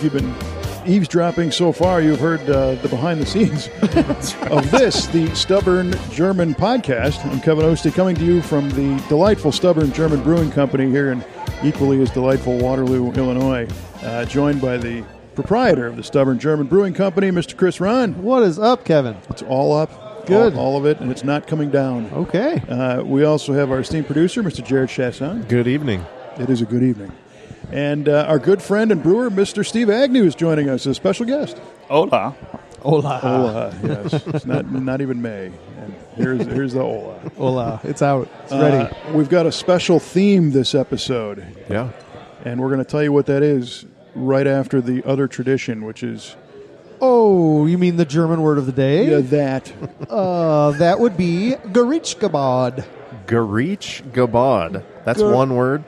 you've been eavesdropping so far, you've heard the behind the scenes of this, the Stubborn German podcast. I'm Kevin Ostie, coming to you from the delightful Stubborn German Brewing Company here in equally as delightful Waterloo, Illinois, joined by the proprietor of the Stubborn German Brewing Company, Mr. Chris Ron. What is up, Kevin? It's all up. Good. All of it, and it's not coming down. Okay. We also have our esteemed producer, Mr. Jared Chasson. Good evening. It is a good evening. And our good friend and brewer, Mr. Steve Agnew, is joining us as a special guest. Hola. Hola. Hola, yes. It's not even May. And here's the hola. Hola. It's out. It's ready. We've got a special theme this episode. Yeah. And we're going to tell you what that is right after the other tradition, which is... Oh, you mean the German word of the day? Yeah, that. That would be Gerichtgebod. Gerichtgebod. That's one word?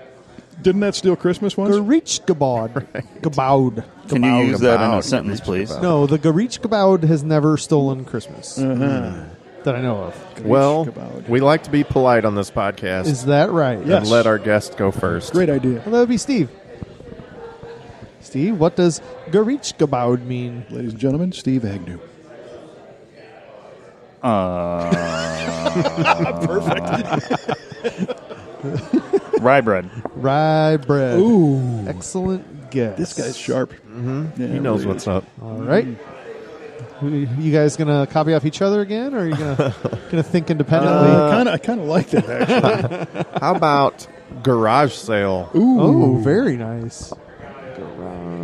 Didn't that steal Christmas once? Gerichtgebod. Right. Gebaud. Can you use that in a Gebaud. sentence, please? No, the Gerichtgebod has never stolen Christmas. That I know of. Well, Gerichtgebod. we like to be polite on this podcast Is that right? Yeah. and let our guest go first. Great idea. Well, that would be Steve. Steve, what does Gerichtgebod mean? Ladies and gentlemen, Steve Agnew. Perfect. Rye bread. Rye bread. Ooh. Excellent guess. This guy's sharp. Mm-hmm. Yeah, He knows really what's is. up. All right. You guys gonna copy off each other again, or are you gonna think independently? I kind of like that, actually. How about garage sale? Ooh. Oh, very nice.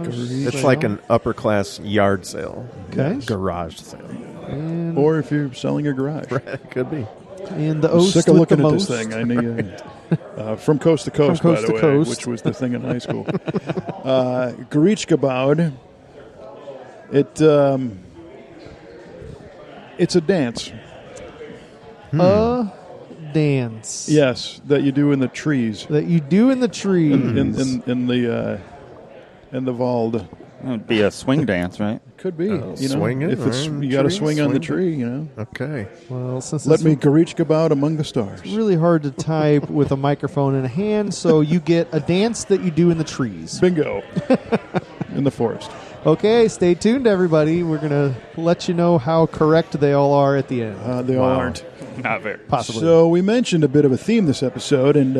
It's like an upper-class yard sale. Okay. Garage sale. And, Or if you're selling your garage. Could be. and the I'm Oast sick of with looking the at most. this thing. I need from coast to coast, From coast by the to way, coast. which was the thing in high school. Gerichtgebod. It's a dance. A dance. Yes, that you do in the trees. That you do in the trees. In the Wald. It would be a swing dance, right? Could be. Swinging if it's, on you got to trees, swing on the swing. tree. Okay. Well, since Let it's me Gerichtgebod among the stars. really hard to type with a microphone in a hand, so you get a dance that you do in the trees. Bingo. In the forest. Okay, stay tuned, everybody. We're gonna let you know how correct they all are at the end. They all Wow. aren't. Not very. Possibly. So we mentioned a bit of a theme this episode, and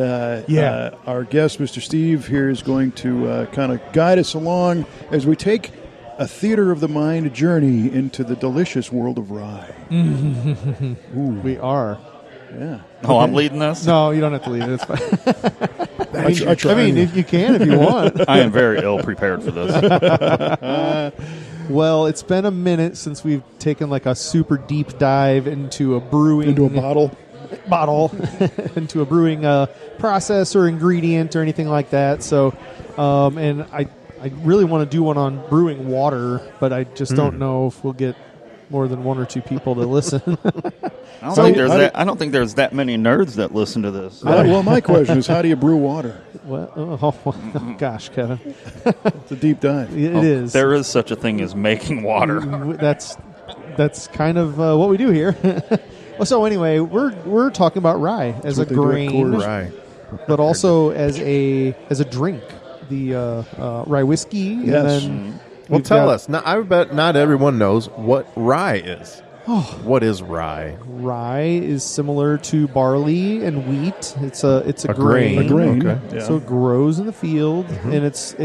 Yeah. our guest, Mr. Steve, here is going to kind of guide us along as we take a theater of the mind journey into the delicious world of rye. We are. Yeah. Oh, I'm leading this? No, you don't have to leave it. It's fine. I try. I mean, if you can, if you want. I am very ill prepared for this. Well, it's been a minute since we've taken like a super deep dive into a brewing into a bottle. into a brewing process or ingredient or anything like that. So, and I really want to do one on brewing water, but I just don't know if we'll get more than one or two people to listen. I don't think there's that many nerds that listen to this. Well, my question is, how do you brew water? Well, oh, gosh, Kevin, It's a deep dive. it is. There is such a thing as making water. That's kind of what we do here. Well, so anyway, we're talking about rye as a what they do at grain, Coors. Right. but also as a drink. The rye whiskey. Yes. And then Well, we've tell got us. Now, I bet not everyone knows what rye is. What is rye? Rye is similar to barley and wheat. It's a grain. A grain. Okay. Yeah. So it grows in the field, and it's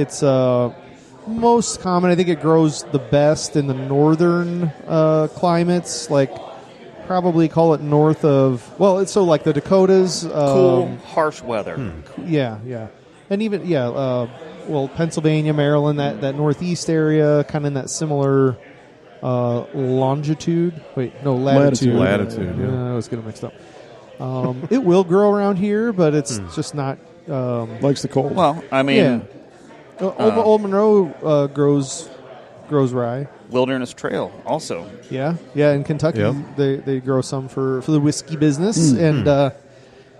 most common. I think it grows the best in the northern climates, like probably call it north of. Well, it's so like the Dakotas. Cool, harsh weather. Yeah, and even Pennsylvania, Maryland, that northeast area, kind of in that similar longitude. Wait, no, latitude. Latitude, yeah. I was getting mixed up. It will grow around here, but it's just not. Likes the cold. Well, I mean, Old Monroe grows rye. Wilderness Trail also. Yeah, in Kentucky Yep. they grow some for the whiskey business, and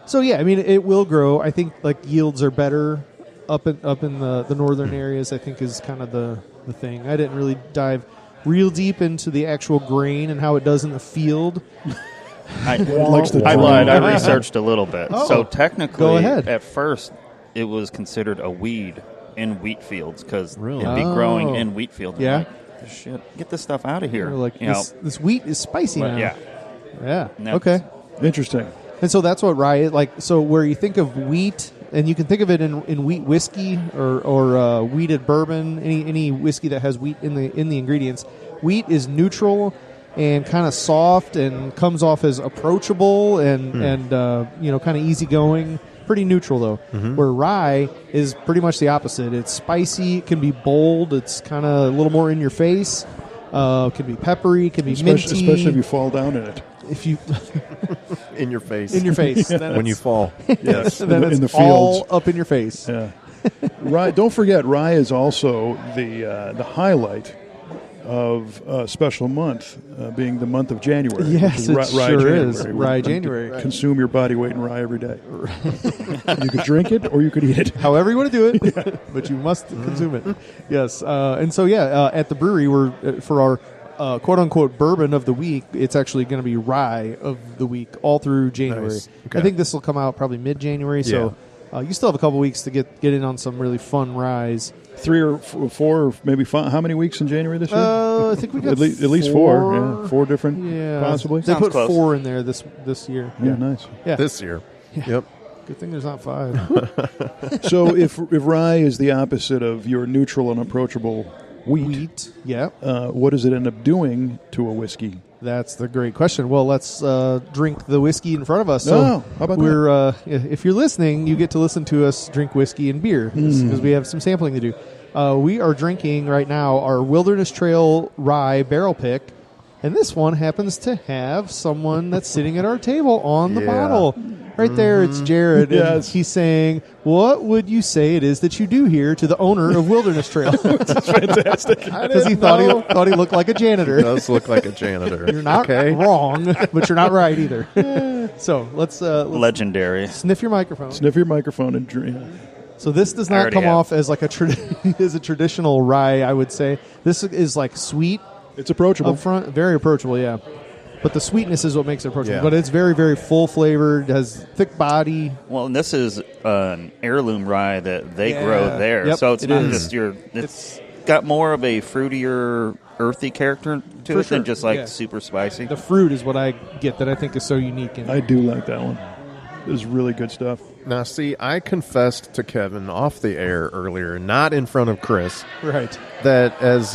so yeah, I mean it will grow. I think like yields are better up in the northern areas. I think is kind of the thing. I didn't really dive real deep into the actual grain and how it does in the field. I likes to lied. I researched a little bit. Oh, So technically, go ahead. at first, it was considered a weed in wheat fields because Really? it'd be growing in wheat fields. I'm Yeah. like, shit, get this stuff out of here. They're like, You know, this wheat is spicy but now. yeah. Yeah. No. Okay. Interesting. And so that's what rye is like. So where you think of wheat, and you can think of it in wheat whiskey or wheated bourbon, any whiskey that has wheat in the ingredients. Wheat is neutral and kind of soft and comes off as approachable and kind of easygoing. Pretty neutral though. Where rye is pretty much the opposite. It's spicy. It can be bold. It's kind of a little more in your face. Can be peppery. Can be minty. Especially if you fall down in it. If you In your face. in your face When you fall. Yes, then it's in the all fields. up in your face. Yeah. Rye. Don't forget, rye is also the highlight of a special month, being the month of January. Yes, which it sure January. is. where Rye you January. Consume your body weight in rye every day. You could drink it or you could eat it. However you want to do it, but you must consume it. Yes, and so at the brewery, we're for our quote-unquote bourbon of the week, it's actually going to be rye of the week all through January. Nice. Okay. I think this will come out probably mid-January, so you still have a couple weeks to get in on some really fun ryes. 3 or 4 or maybe 5. How many weeks in January this year? I think we got at least 4. Yeah, 4 different, possibly. They Sounds put close. 4 in there this year. Yeah, nice. Yeah. This year. Yep. Good thing there's not 5. So if rye is the opposite of your neutral and approachable wheat, Yeah. what does it end up doing to a whiskey? That's the great question. Well, let's drink the whiskey in front of us. So Oh, how about we're if you're listening, you get to listen to us drink whiskey and beer because we have some sampling to do. We are drinking right now our Wilderness Trail Rye Barrel Pick, and this one happens to have someone that's sitting at our table on the Yeah. bottle. Right there, it's Jared, and Yes. he's saying, "What would you say it is that you do here?" to the owner of Wilderness Trail, Fantastic. because he thought he looked like a janitor. It does look like a janitor. You're not okay. wrong, but you're not right either. So let's Legendary. sniff your microphone. Sniff your microphone and drink. So this does I not already come have. off as like as a traditional rye, I would say. This is like sweet It's approachable. up front, very approachable, yeah. But the sweetness is what makes it approachable. Yeah. But it's very, very full flavored, has thick body. Well, and this is an heirloom rye that they Yeah. grow there, Yep, so it's it not is. just your. It's got more of a fruitier, earthy character to For it sure, than just like yeah. super spicy. The fruit is what I get that I think is so unique. I do like that one. This is really good stuff. Now, see, I confessed to Kevin off the air earlier, not in front of Chris, Right. that as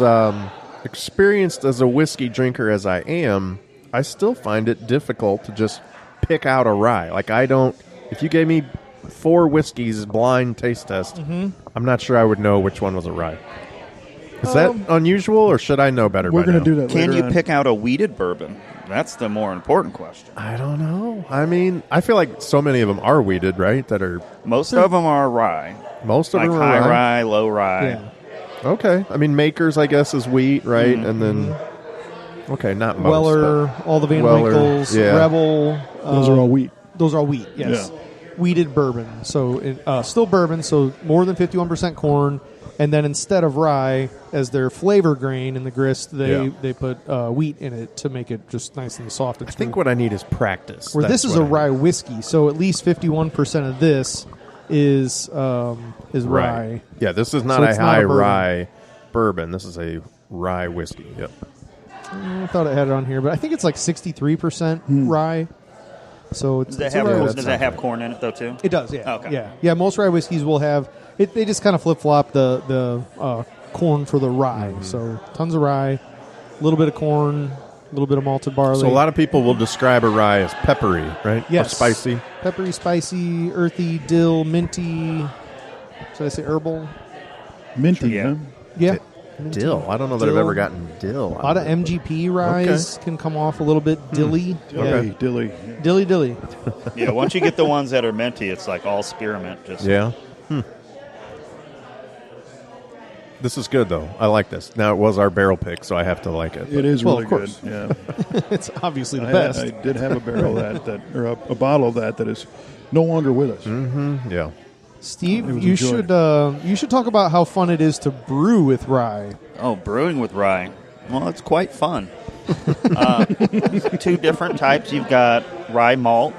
experienced as a whiskey drinker as I am, I still find it difficult to just pick out a rye. Like, I don't... If you gave me 4 whiskeys blind taste test, I'm not sure I would know which one was a rye. Is that unusual, or should I know better We're by going now? to do that Can later you on. pick out a wheated bourbon? That's the more important question. I don't know. I mean, I feel like so many of them are weeded, right? That are... Most of them are rye, Most of like them high are rye, low rye. Yeah. Okay. I mean, Makers, I guess, is wheat, right? And then... Okay, not most. Weller, all the Van Weller, Winkles, yeah. Rebel. Those are all wheat. Those are all wheat, yes. Yeah. Wheated bourbon. So still bourbon, so more than 51% corn. And then instead of rye as their flavor grain in the grist, they put wheat in it to make it just nice and soft and I think smooth. what I need is practice. Where That's this is what a I rye need. whiskey, so at least 51% of this is rye. Yeah, this is not So a it's not high a bourbon. rye bourbon. This is a rye whiskey. Yep. I thought I had it on here, but I think it's like 63% rye. So it's, Does that it's a have rye that's whiskey. does that have corn in it though too? It does, yeah. Okay. Yeah. Most rye whiskeys will have it. They just kind of flip flop the corn for the rye. So tons of rye, a little bit of corn, a little bit of malted barley. So a lot of people will describe a rye as peppery, right? Yes. Or spicy. Peppery, spicy, earthy, dill, minty. Should I say herbal? Minty, Yeah. huh? Yeah. Minty. Dill. I don't know that I've Dill. ever gotten dill. A lot of MGP ryes can come off a little bit dilly. Okay, Yeah. dilly. Dilly. Yeah, once you get the ones that are minty, it's like all spearmint. Just Yeah. This is good, though. I like this. Now, it was our barrel pick, so I have to like it. It is Well, really of good. course. Yeah. It's obviously the I best. did have a barrel or a bottle of that is no longer with us. Yeah. It Steve, was you enjoyed. should talk about how fun it is to brew with rye. Oh, brewing with rye. Well, it's quite fun. 2 different types. You've got rye malt,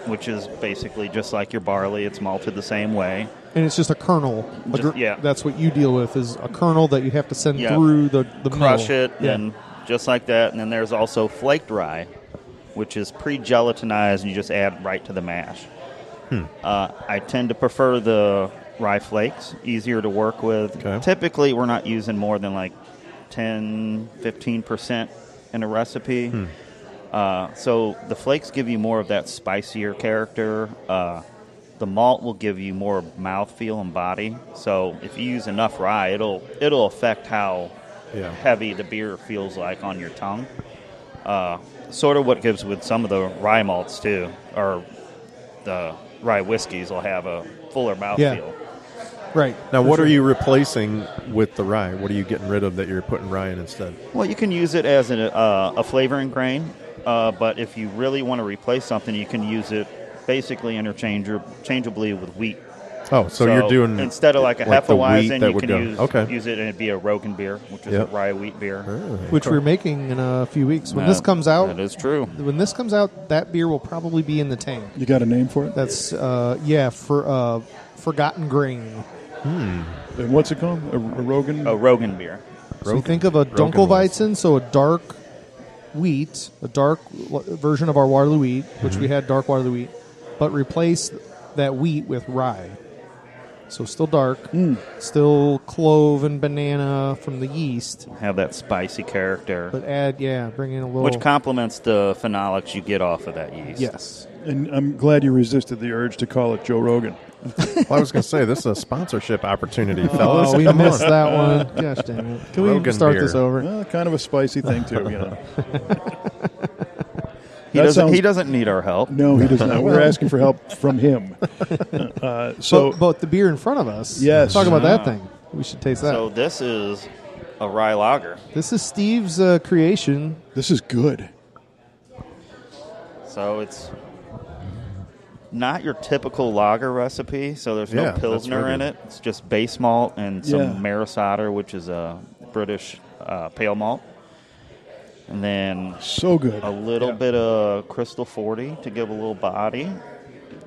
which is basically just like your barley. It's malted the same way. And it's just a kernel. Yeah. That's what you deal with, is a kernel that you have to send Yeah. through the Crush mill. it, and just like that. And then there's also flaked rye, which is pre-gelatinized, and you just add right to the mash. I tend to prefer the rye flakes, easier to work with. Okay. Typically, we're not using more than like 10, 15% in a recipe. So the flakes give you more of that spicier character. The malt will give you more mouthfeel and body. So if you use enough rye, it'll affect how heavy the beer feels like on your tongue. Sort of what gives with some of the rye malts too, or the rye whiskeys will have a fuller mouthfeel. Right. Now, what are you replacing with the rye? What are you getting rid of that you're putting rye in instead? Well, you can use it as a flavoring grain, but if you really want to replace something, you can use it basically interchangeably with wheat. Oh, so you're doing... Instead of like a like the wheat Hefeweizen, that you would can go. use it and it'd be a Rogan beer, which is a rye wheat beer. Which we're making in a few weeks. When this comes out... That is true. When this comes out, that beer will probably be in the tank. You got a name for it? That's, for Forgotten Grain. And what's it called? A Rogan? A Rogan beer. So you think of a Dunkelweizen, so a dark wheat, a dark version of our Waterloo wheat, which we had dark Waterloo wheat, but replace that wheat with rye. So still dark, still clove and banana from the yeast. Have that spicy character. But bring in a little... Which complements the phenolics you get off of that yeast. Yes. And I'm glad you resisted the urge to call it Joe Rogan. Well, I was going to say, this is a sponsorship opportunity, fellas. Oh, we Come missed on. that one. Gosh dang it. Can we Rogan start beer. this over? Well, kind of a spicy thing, too, you know. He doesn't need our help. No, he does not. We're asking for help from him. But the beer in front of us. Yes. Talk about that thing. We should taste that. So this is a rye lager. This is Steve's creation. This is good. So it's not your typical lager recipe. So there's no Yeah, that's Pilsner really in good. it. It's just base malt and some Yeah. Maris Otter, which is a British pale malt. And then So good. a little bit of Crystal 40 to give a little body.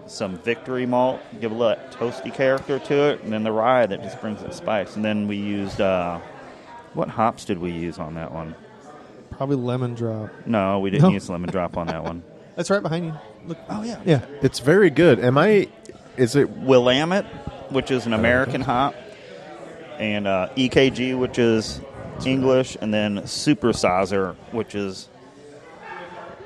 Some Victory malt, give a little toasty character to it. And then the rye that just brings that spice. And then we used, what hops did we use on that one? Probably lemon drop. No, we didn't No. use lemon drop on that one. That's right behind you. Look. Oh, yeah. Yeah. It's very good. Is it... Willamette, which is an American hop, and EKG, which is English, and then Super Sazer, which is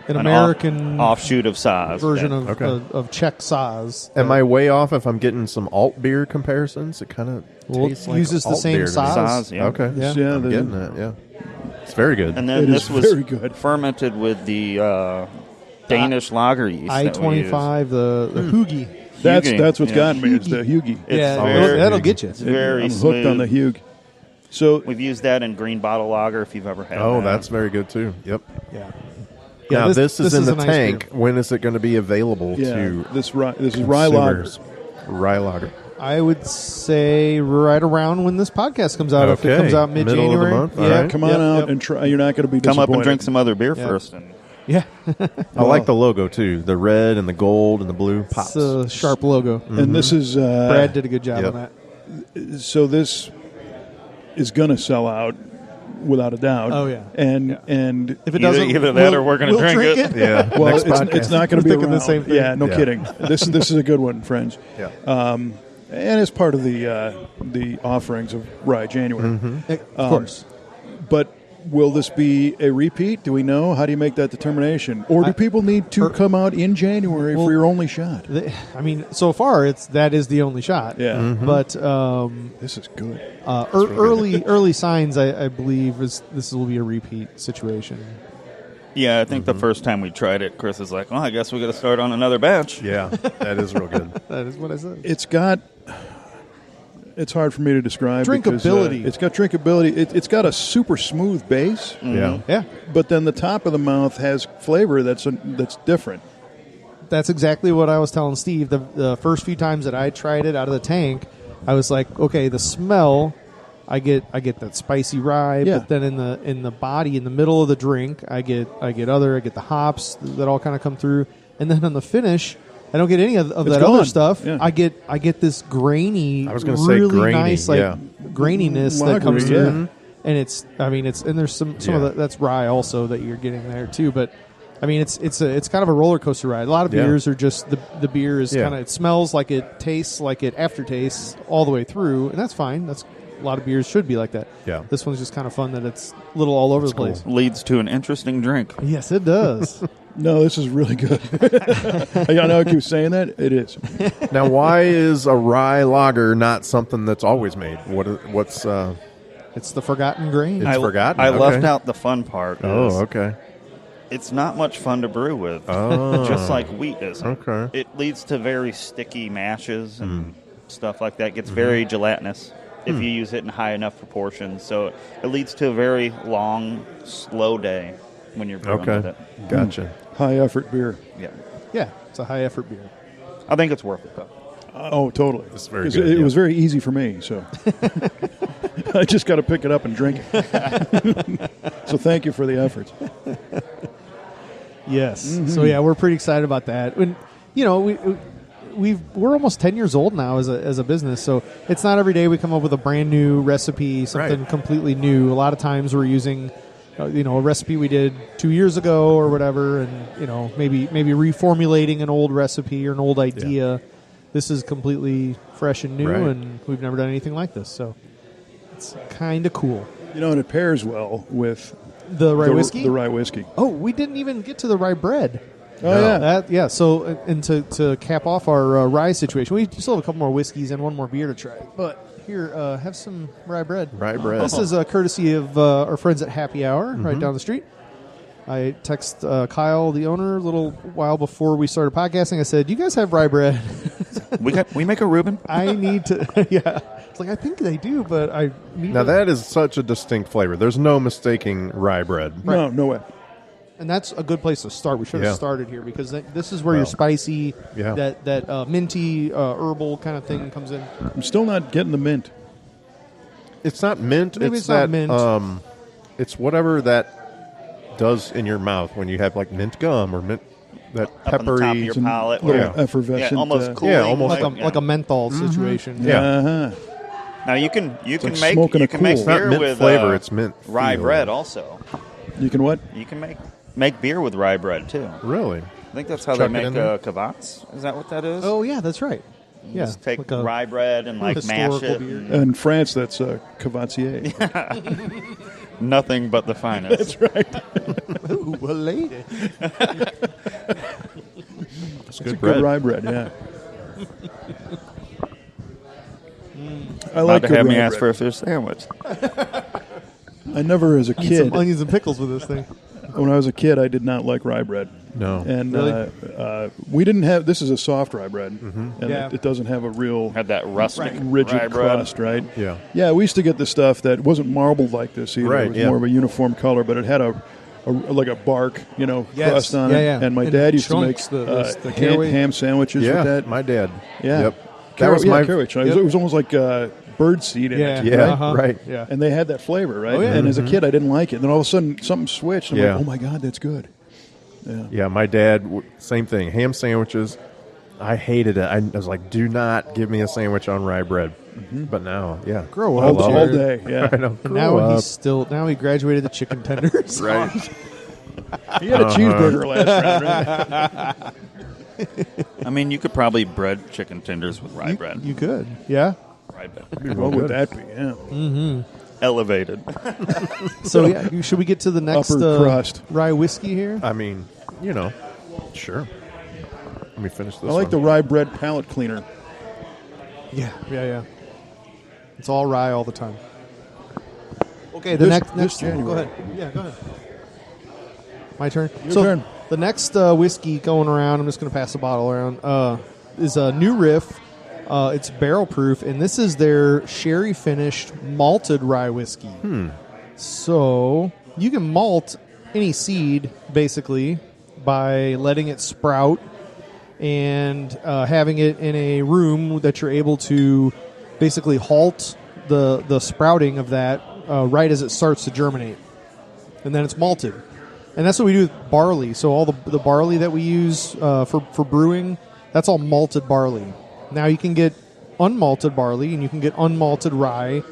An American offshoot of Saz. version that- of Czech Saz. Am I way off if I'm getting some alt beer comparisons? It kind of tastes like uses the alt same beer to me. Saz. Saz, yeah. Okay. Yeah. I'm getting that, yeah. It's very good. And then It this is was very good. fermented with the Danish lager yeast. that we used. I-25, the Hoogie. That's what's Yeah. gotten me, is the Hugie. It's Yeah, very- that'll get you. It's very I'm smooth. hooked on the Hugue. So We've used that in green bottle lager if you've ever had Oh, that. that's very good, too. Yep. Yeah. Now, this is in the a nice tank. beer. When is it going to be available yeah, to this is rye lager. consumers? Rye lager. I would say right around when this podcast comes out. If it Okay. comes out Middle of the mid-January. month? All Yeah, right. Come on Yep, out yep. and try. You're not going to be Come disappointed. up and drink some other beer Yeah. first. And Yeah. I like the logo, too. The red and the gold and the blue pops. It's a sharp logo. And this is Brad did a good job Yep. on that. so this is going to sell out without a doubt. Oh, yeah. And If it doesn't, either that or we're gonna we'll drink it. Yeah. well, Next podcast. it's not going to be Thinking the around. same thing. Yeah, no Yeah. kidding. This is a good one, friends. Yeah. And it's part of the offerings of Rye January. Of course. But will this be a repeat? Do we know? How do you make that determination? Or do people need to come out in January for your only shot? I mean, so far that is the only shot. Yeah. But This is good. early signs, I believe, is this will be a repeat situation. Yeah, I think the first time we tried it, Chris is like, "Well, I guess we got to start on another batch." Yeah, that is real good. That is what I said. It's hard for me to describe. Drinkability. Because, it's got drinkability. It's got a super smooth base, Yeah. Yeah, but then the top of the mouth has flavor that's different. that's exactly what I was telling Steve. The first few times that I tried it out of the tank, I was like, okay, the smell, I get that spicy rye, Yeah. but then in the body, in the middle of the drink, I get the hops that all kind of come through, and then on the finish, I don't get any of It's that gone. other stuff. Yeah. I get this grainy, I was gonna say really grainy, nice like yeah. graininess that Lager, comes yeah. through. And and there's some Yeah. of that's rye also that you're getting there too. But I mean, it's kind of a roller coaster ride. A lot of Yeah. beers are just the beer is Yeah. kind of, it smells like it tastes like it aftertastes all the way through, and that's fine. That's a lot of beers should be like that. Yeah. This one's just kind of fun that it's a little all over the place. Leads to an interesting drink. Yes, it does. No, this is really good. I know I keep saying that. It is. Now, why is a rye lager not something that's always made? What's It's the forgotten grain. It's forgotten? I Okay. left out the fun part. is okay. It's not much fun to brew with. Oh. Just like wheat is. Okay. It leads to very sticky mashes and stuff like that. It gets very gelatinous if you use it in high enough proportions. So it leads to a very long, slow day when you're brewing with Okay. it. Gotcha. High effort beer. Yeah. Yeah, it's a high effort beer. I think it's worth it, though. Oh, totally. It's very 'Cause good, It yeah. was very easy for me, so I just got to pick it up and drink it. So thank you for the efforts. Yes. Mm-hmm. So yeah, we're pretty excited about that. When we're almost 10 years old now as a business, so it's not every day we come up with a brand new recipe, something Right. completely new. A lot of times we're using a recipe we did 2 years ago or whatever, and maybe reformulating an old recipe or an old idea. This is completely fresh and new, Right. and we've never done anything like this, so it's kind of cool. And it pairs well with The rye whiskey. The rye whiskey. Oh, we didn't even get to the rye bread. Oh yeah. So, and to cap off our rye situation, we still have a couple more whiskeys and one more beer to try. But here, have some rye bread. Rye bread. This is a courtesy of our friends at Happy Hour right down the street. I text Kyle, the owner, a little while before we started podcasting. I said, "You guys have rye bread? We make a Reuben. I need to." Yeah, it's like I think they do, but I need Now to. that is such a distinct flavor. There's no mistaking rye bread. No way. And that's a good place to start. We should have Yeah. started here because this is where your Well, spicy, yeah. that minty, herbal kind of thing comes in. I'm still not getting the mint. It's not mint. Maybe it's it's not that. mint. It's whatever that does in your mouth when you have like mint gum or mint that Up on the top of peppery. your Some palate. little Yeah. effervescent. Yeah, almost cooling. Yeah, almost Like a menthol situation. Yeah. Uh-huh. Now you can like make smoking a make cool. It's not beer mint with flavor. It's mint rye feel. bread also. You can what? You can make beer with rye bread too. Really? I think that's how Chuck they it in make there? kavats. Is that what that is? Oh yeah, that's right. Yeah, Just take like a rye bread and like mash historical it. beer. and In France, that's Cavatier. nothing but the finest. That's right. Ooh, a lady. It's It's good a bread. good rye bread, yeah. I About like to good have me rye ask for bread. a fish sandwich. I never, as a Eat kid, some onions and pickles with this thing. when I was a kid, I did not like rye bread. No. And Really? we didn't have, this is a soft rye bread, and Yeah. it doesn't have a real Had that rustic rye rigid bread. crust, right? Yeah. Yeah, we used to get the stuff that wasn't marbled like this either. Right, It was yeah. more of a uniform color, but it had a like a bark, Yes, crust on yeah, it. yeah. And my And dad used chunks, to make the caraway. ham sandwiches Yeah. with that. My dad. Yeah. Yep. That was my. caraway chunks. Yep. It was almost like bird seed in Yeah, it. Yeah, uh-huh. right. Yeah, And they had that flavor, right? Oh, yeah. And as a kid, I didn't like it. And then all of a sudden, something switched. And I'm Yeah. like, oh my God, that's good. Yeah, my dad. Same thing. Ham sandwiches. I hated it. I was like, do not give me a sandwich on rye bread. But now, yeah, Grow I up, love all it. day, yeah. I know. And now Grow he's up. now he graduated to chicken tenders. Right. He had a cheeseburger last round, right? I mean, you could probably bread chicken tenders with rye bread. You could, yeah. Rye bread. What would that be? Yeah. Elevated. So yeah, should we get to the next Upper crust. rye whiskey here? I mean, sure. Let me finish this. I like the one. rye bread palate cleaner. Yeah. It's all rye all the time. Okay, This next. January. Go ahead. Yeah, go ahead. My turn. Your turn. The next whiskey going around, I'm just going to pass the bottle around, is a New Riff. It's barrel proof, and this is their sherry finished malted rye whiskey. So you can malt any seed basically by letting it sprout and having it in a room that you're able to basically halt the sprouting of that right as it starts to germinate, and then it's malted. And that's what we do with barley. So all the barley that we use for brewing That's all malted barley. Now you can get unmalted barley and you can get unmalted rye.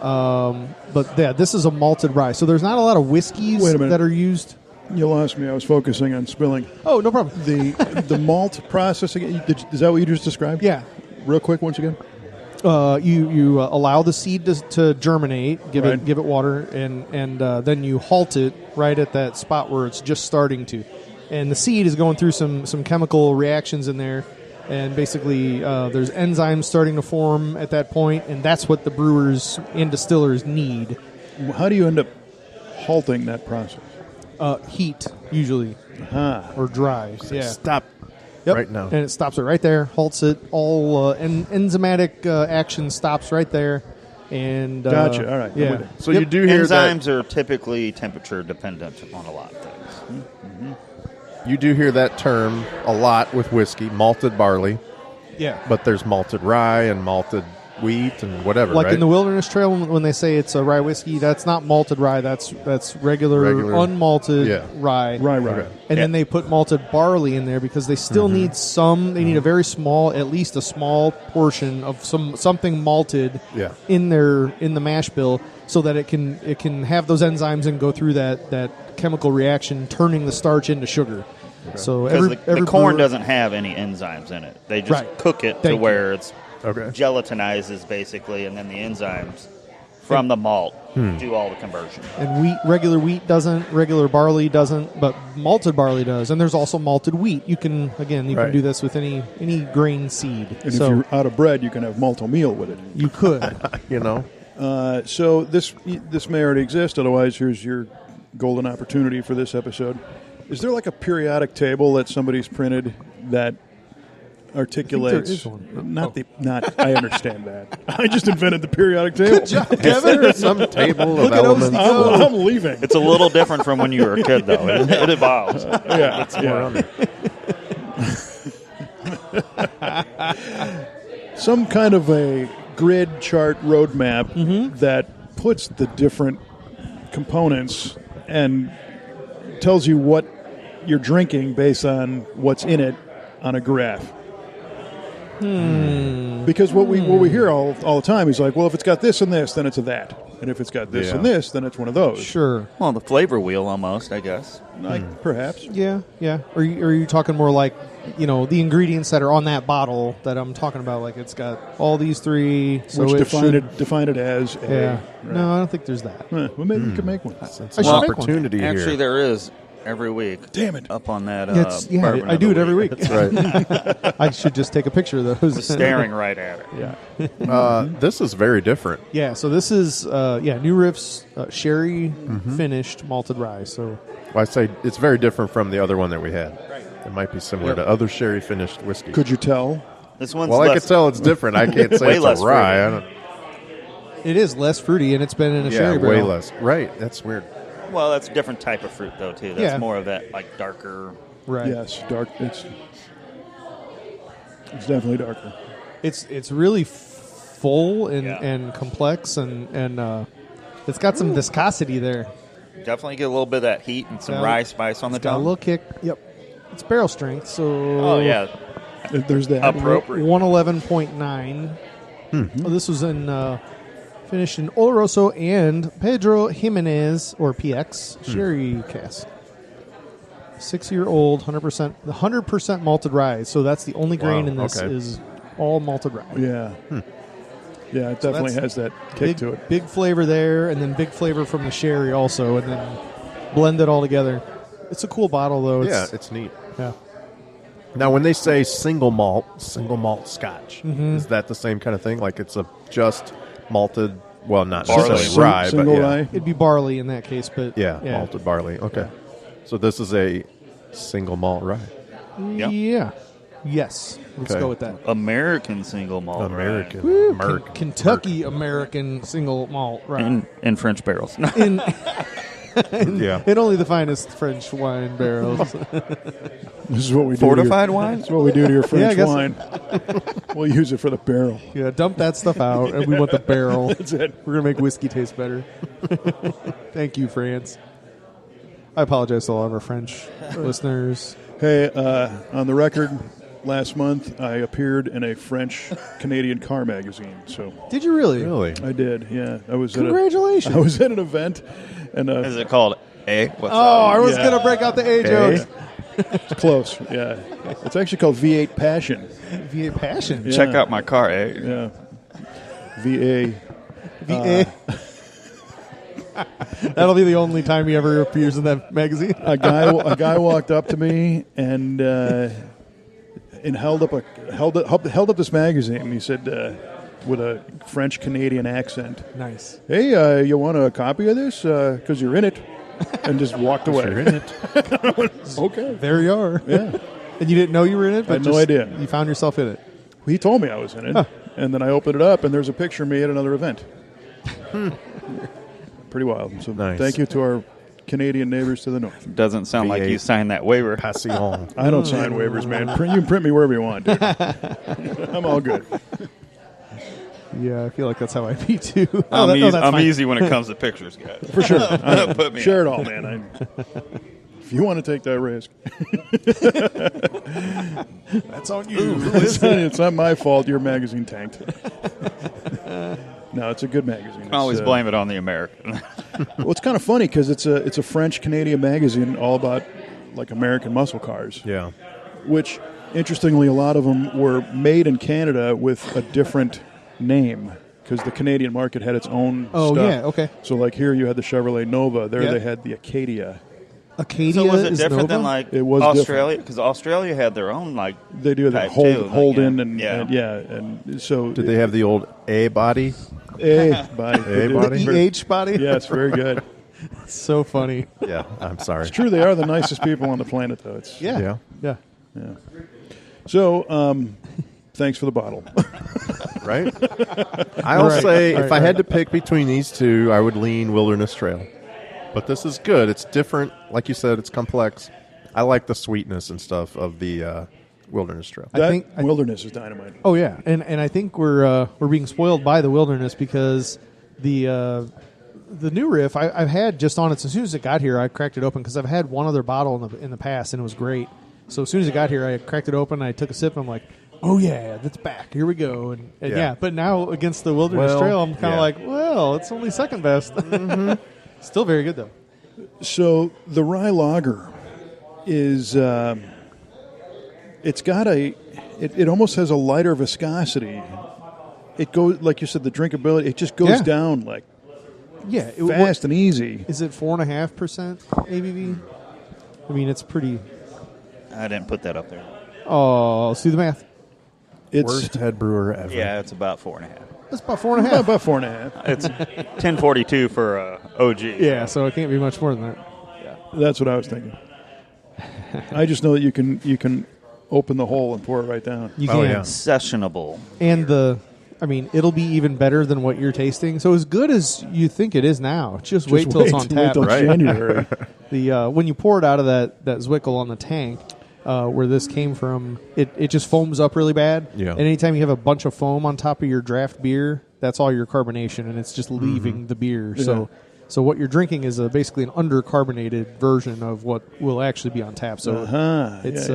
But yeah, this is a malted rye. So there's not a lot of whiskeys Wait a minute. that are used. You lost me. I was focusing on spilling. Oh, no problem. The malt processing, is that what you just described? Yeah. Real quick, once again. You allow the seed to germinate, give Right. it water, and then you halt it right at that spot where it's just starting to. And the seed is going through some chemical reactions in there, and basically there's enzymes starting to form at that point, and that's what the brewers and distillers need. How do you end up halting that process? Heat, usually, or dry. Yeah. Stop Yep. right now. And it stops it right there, halts it. All enzymatic action stops right there. And Gotcha. All right. I'm Yeah. with you. So you do hear Enzymes that. are typically temperature dependent on a lot of things. You do hear that term a lot with whiskey, malted barley. Yeah. But there's malted rye and malted wheat and whatever, Like right? in the Wilderness Trail, when they say it's a rye whiskey, that's not malted rye. That's regular unmalted Yeah. rye. Right. Okay. And then they put malted barley in there because they still need some. They need a very small, at least a small portion of something malted Yeah. in the mash bill, so that it can have those enzymes and go through that chemical reaction, turning the starch into sugar. So Because every the corn brewer- doesn't have any enzymes in it. They just Right. cook it Thank to you. where it's Okay. gelatinizes basically, and then the enzymes from the malt do all the conversion. And regular wheat doesn't, regular barley doesn't, but malted barley does. And there's also malted wheat. You can Right. do this with any grain seed. And So if you're out of bread, you can have malto meal with it. you could. You know? So this may already exist. Otherwise, here's your golden opportunity for this episode. Is there like a periodic table that somebody's printed that articulates? is one. Not. I understand that. I just invented the periodic table. Is there some table of Look at elements? I'm leaving. It's a little different from when you were a kid, though. It evolves. Yeah. Some kind of a grid chart roadmap that puts the different components and tells you what you're drinking based on what's in it on a graph. Because what we hear all the time is like, well, if it's got this and this, then it's a that. And if it's got this Yeah. and this, then it's one of those. Sure. Well, the flavor wheel almost, I guess. Perhaps. Yeah, yeah. Or are you talking more like, the ingredients that are on that bottle that I'm talking about? Like it's got all these three. So Which it define it as a... Yeah. Right. No, I don't think there's that. Well, maybe we could make one. It's I an should make one. opportunity Actually, here. there is every week. Damn it. Up on that. I bourbon of do the it every week. That's right. I should just take a picture of those. Was staring right at it. Yeah. This is very different. Yeah, so this is New Riff's sherry finished malted rye. So Well, I say it's very different from the other one that we had. It might be similar to other sherry finished whiskey. Could you tell? This one's Well, I less, could tell it's different. I can't say Way it's less a rye. I fruity. don't, it is less fruity, and it's been in a yeah, sherry way barrel. less. Right. That's weird. Well, that's a different type of fruit, though, too. That's Yeah. more of that, like, darker. Right. Yes, dark. It's definitely darker. It's really full and, Yeah. and complex, and it's got some viscosity there. Definitely get a little bit of that heat and some Yeah. rye spice on the Got a tongue. little kick. Yep. It's barrel strength, so Oh, yeah. There's that. Appropriate. 111.9. Oh, this was finished in Oloroso and Pedro Jimenez, or PX, sherry cask. 6-year-old, 100% malted rye. So that's the only grain Wow, in this okay. is all malted rye. Yeah. Yeah, it definitely has that kick Big, to it. big flavor there, and then big flavor from the sherry also, and then blend it all together. It's a cool bottle, though. Yeah, it's neat. yeah. Now, when they say single malt Scotch, is that the same kind of thing? Like it's a just malted, well, not Barley. necessarily rye, but Single yeah. rye. It'd be barley in that case, but Yeah, malted barley. Okay. So this is a single malt rye. Yep. Yeah. Yes. Let's Okay. go with that. American single malt rye. American. Woo, American. Kentucky American single malt rye. In French barrels. In Yeah. in only the finest French wine barrels. This is what we do. Fortified to your, wine? This is what we do to your Yeah, I French guess- wine. We'll use it for the barrel. Yeah, dump that stuff out, and we want the barrel. That's it. We're gonna make whiskey taste better. Thank you, France. I apologize to all of our French listeners. Hey, on the record, last month I appeared in a French Canadian car magazine. So Did you really? Really? I did. Yeah, I was. Congratulations. I was at an event, and Is it called A? What's I was Yeah. going to break out the A jokes. it's close. Yeah, it's actually called V8 Passion. V8 Passion. Yeah. Check out my car, A. Yeah, VA. VA. That'll be the only time he ever appears in that magazine. A guy walked up to me and held up this magazine. He said with a French Canadian accent, Nice. "Hey, you want a copy of this? Because you're in it." And just walked away. You're in it. Okay. There you are. Yeah. And you didn't know you were in it? But I had no idea. You found yourself in it. He told me I was in it, and then I opened it up, and there's a picture of me at another event. Pretty wild. So Nice. thank you to our Canadian neighbors to the north. Doesn't sound like V8. you signed that waiver. Passion. I don't sign waivers, man. You can print me wherever you want, dude. I'm all good. Yeah, I feel like that's how I be too. I'm that's fine. easy when it comes to pictures, guys. For sure. Put me Share on. it all, man. If you want to take that risk. That's on you. It's not my fault your magazine tanked. No, it's a good magazine. You can always blame it on the American. Well, it's kind of funny because it's a French Canadian magazine all about like American muscle cars. Yeah. Which, interestingly, a lot of them were made in Canada with a different name because the Canadian market had its own Oh, stuff. yeah, okay. So, like here you had the Chevrolet Nova. There Yeah. they had the Acadia. Acadia So was it is different Nova? than like It was Australia? Because Australia had their own like They do that type too, hold like, in yeah. and so Did they have the old A body? body. A body? The EH body? Yes, very good. So funny. Yeah. I'm sorry. It's true. They are the nicest people on the planet, though. It's Yeah. Yeah. Yeah. So, thanks for the bottle. Right? I'll Right. say Right, if I right. had to pick between these two, I would lean Wilderness Trail. But this is good. It's different. Like you said, it's complex. I like the sweetness and stuff of the Wilderness Trail. I That think- wilderness is dynamite. Oh yeah, and I think we're being spoiled by the wilderness because the new riff I've had just on it. As soon as it got here, I cracked it open because I've had one other bottle in the past and it was great. So as soon as it got here, I cracked it open. I took a sip and I'm like, oh yeah, that's back. Here we go. And Yeah. yeah, but now against the Wilderness Well, Trail, I'm kind of yeah. like, well, it's only second best. Still very good though. So the rye lager is it's got it almost has a lighter viscosity. It goes like you said, the drinkability. It just goes Yeah. down like Yeah, fast and easy. Is it 4.5% ABV? I mean, it's pretty. I didn't put that up there. Oh, let's do the math. It's Worst head brewer ever. Yeah, it's about 4.5. That's about 4.5. about 4.5. It's 1042 for OG. Yeah, so it can't be much more than that. That's what I was thinking. I just know that you can open the hole and pour it right down. You Oh, can. yeah. Sessionable. And it'll be even better than what you're tasting. So as good as you think it is now, just wait till it's on Wait tap. till Right. January. The when you pour it out of that Zwickel on the tank, where this came from, it just foams up really bad. Yeah. And anytime you have a bunch of foam on top of your draft beer, that's all your carbonation, and it's just leaving the beer. Yeah. So what you're drinking is basically an undercarbonated version of what will actually be on tap. So it's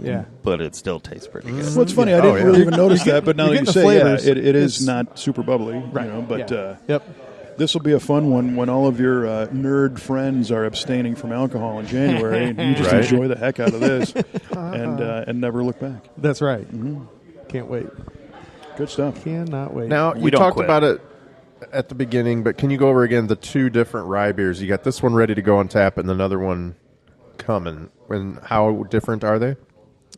yeah. But it still tastes pretty good. Well, it's funny. I Oh, didn't yeah. really even notice that, but now you're that you getting say, the flavors. it is It's- not super bubbly. Right. You know, but Yeah. Yep. this will be a fun one when all of your nerd friends are abstaining from alcohol in January, and you just Right. enjoy the heck out of this and never look back. That's right. Can't wait. Good stuff. Cannot wait. Now, We you don't talked quit. about it at the beginning, but can you go over again the two different rye beers? You got this one ready to go on tap and another one coming. And how different are they?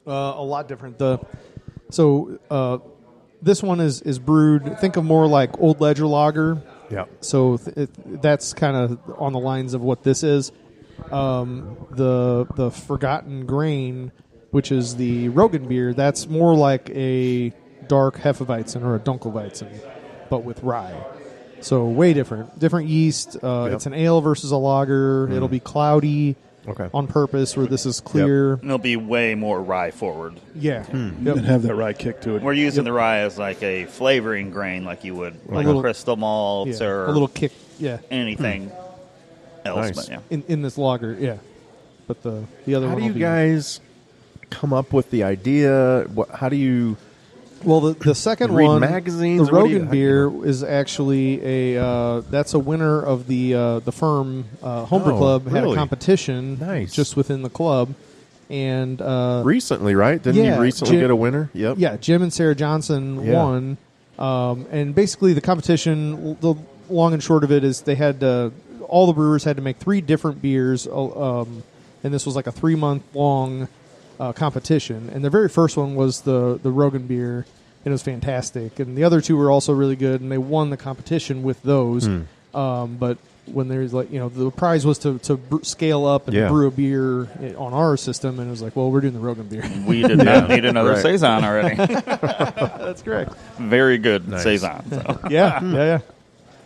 A lot different. This one is brewed. Think of more like Old Ledger Lager. Yeah. So that's kind of on the lines of what this is. The Forgotten Grain, which is the Rogan beer, that's more like a dark Hefeweizen or a Dunkelweizen, but with rye. So way different. Different yeast. It's an ale versus a lager. It'll be cloudy Okay. on purpose, where this is clear. And it'll be way more rye forward. Yeah. And Yep. have that rye kick to it. We're using the rye as like a flavoring grain, like you would like little- crystal malts Yeah. or A little kick. Yeah. anything else. Nice. But yeah. In this lager, yeah. But the other How one do you will be guys come up with the idea? How do you? Well, the second read one, magazines? the What do you- Rogan beer, is actually that's a winner of the Firm Homebrew Oh, Club had really? a competition Nice. just within the club, and Recently, right? Didn't yeah, you recently Jim- get a winner? Yep. yeah, Jim and Sarah Johnson Yeah. won, and basically the competition, the long and short of it is they had all the brewers had to make 3 different beers, and this was like a 3-month long competition. And the very first one was the Rogan beer, and it was fantastic. And the other 2 were also really good, and they won the competition with those. But when there's the prize was to scale up and Yeah. brew a beer on our system, and it was like, well, we're doing the Rogan beer. We did not need another Right. saison already. That's correct. Very good Nice. saison. So. Yeah.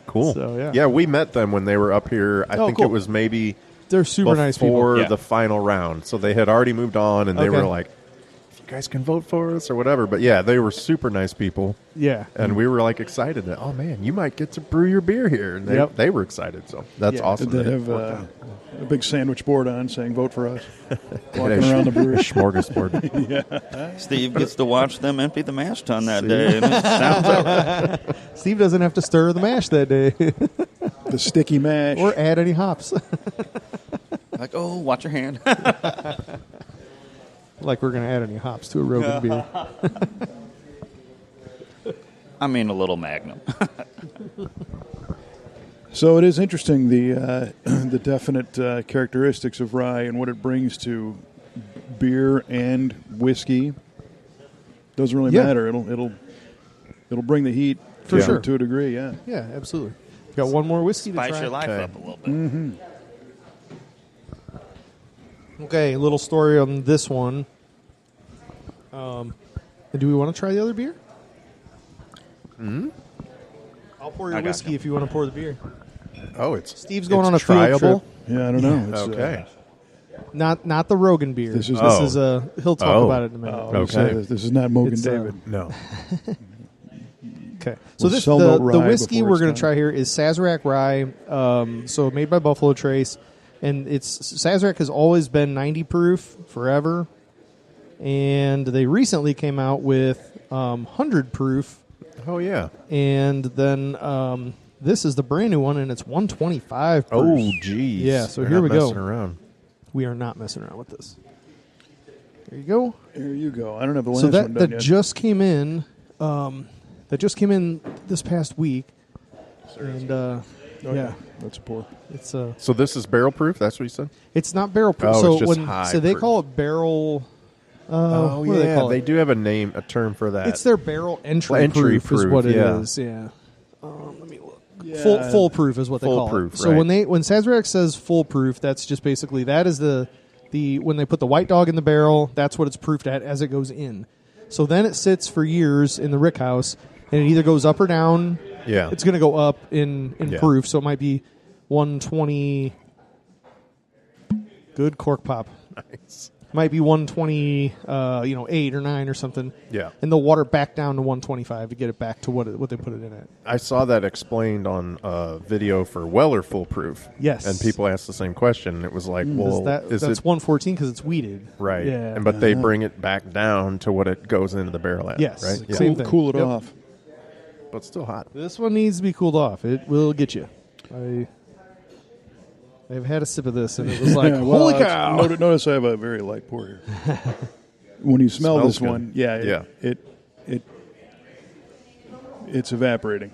Cool. So, yeah. we met them when they were up here. I Oh, think cool. it was maybe They're super nice people. before Yeah. the final round. So they had already moved on, and they Okay. were like, "If you guys can vote for us or whatever." But yeah, they were super nice people, Yeah. and we were like excited that, oh man, you might get to brew your beer here, and Yep. they were excited. So that's Yeah. awesome. Did they that it have worked out. a big sandwich board on saying "Vote for us"? Yeah, Walking around the brewery. smorgasbord. Steve gets to watch them empty the mash tun that day. And it sounds all right. Steve doesn't have to stir the mash that day The sticky mash. or add any hops. Like, oh, watch your hand. Like we're going to add any hops to a Rogan beer. I mean, a little Magnum. So it is interesting the the definite characteristics of rye and what it brings to beer and whiskey. Doesn't really Yeah. matter. It'll bring the heat For sure. to a degree. Yeah. Yeah, absolutely. Got one more whiskey to Spice try. your life Okay. up a little bit. Okay, a little story on this one. Do we want to try the other beer? I'll pour your I got whiskey you. if you want to pour the beer. Oh, it's Steve's going it's on a field triable? trip. Yeah, I don't know. It's, Okay. Not the Rogan beer. This is- he'll talk Oh. about it in a minute. I would say Okay. this is not Mogan It's, David. No. Okay, so We'll this sell the no rye whiskey before we're it's going done. to try here is Sazerac Rye. So made by Buffalo Trace, and Sazerac has always been 90 proof forever, and they recently came out with 100 proof, Oh yeah. and then this is the brand new one, and it's 125 proof. Oh geez. Yeah, so They're here not we go. messing around. We are not messing around with this. There you go. Here you go. I don't have the last So one that done yet. just came in. That just came in this past week, and yeah, That's a pour. it's So this is barrel proof. That's what you said. it's not barrel proof. Oh, so it's just when high so they proof. call it barrel. Oh what do they call it? do have a term for that. It's their barrel entry, Entry proof, is proof, what it yeah. is. Yeah. Let me look. Yeah. Full proof is what they Full call proof, it. So right. when Sazerac says full proof, that's just basically that is the when they put the white dog in the barrel, that's what it's proofed at as it goes in. So then it sits for years in the rick house, and it either goes up or down. Yeah. It's going to go up in Yeah. proof, so it might be 120. Good cork pop. nice. Might be 120, 8 or 9 or something. Yeah. And they'll water it back down to 125 to get it back to what they put it in at. I saw that explained on a video for Weller Foolproof. Yes. And people asked the same question. And it was like, well, is that's it 114 because it's weeded. right? Yeah. But they bring it back down to what it goes into the barrel at. Yes. Right. Yeah. Same thing. Cool it Yep. off. But still hot. This one needs to be cooled off. It will get you. I've had a sip of this, and it was like, Yeah, well, holy it's- cow. Notice I have a very light pour here. When you smell Smells this good. one, it's evaporating.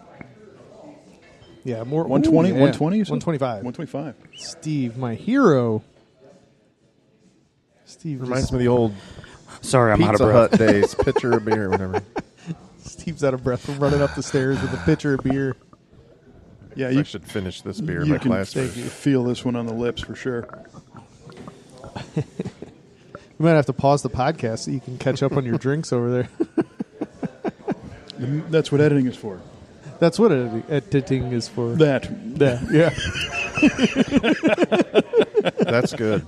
Yeah, more 120, ooh, yeah. 120, you said? 125. 125. Steve, my hero. Steve Reminds just, me of the old Sorry, I'm out Pizza of breath. Hut days. Pitcher of beer or whatever. Steve's out of breath from running up the stairs with a pitcher of beer. Yeah, I you, should finish this beer. you My can glass. feel this one on the lips for sure. We might have to pause the podcast so you can catch up on your drinks over there. That's what editing is for. That's what editing is for. That. Yeah. That's good.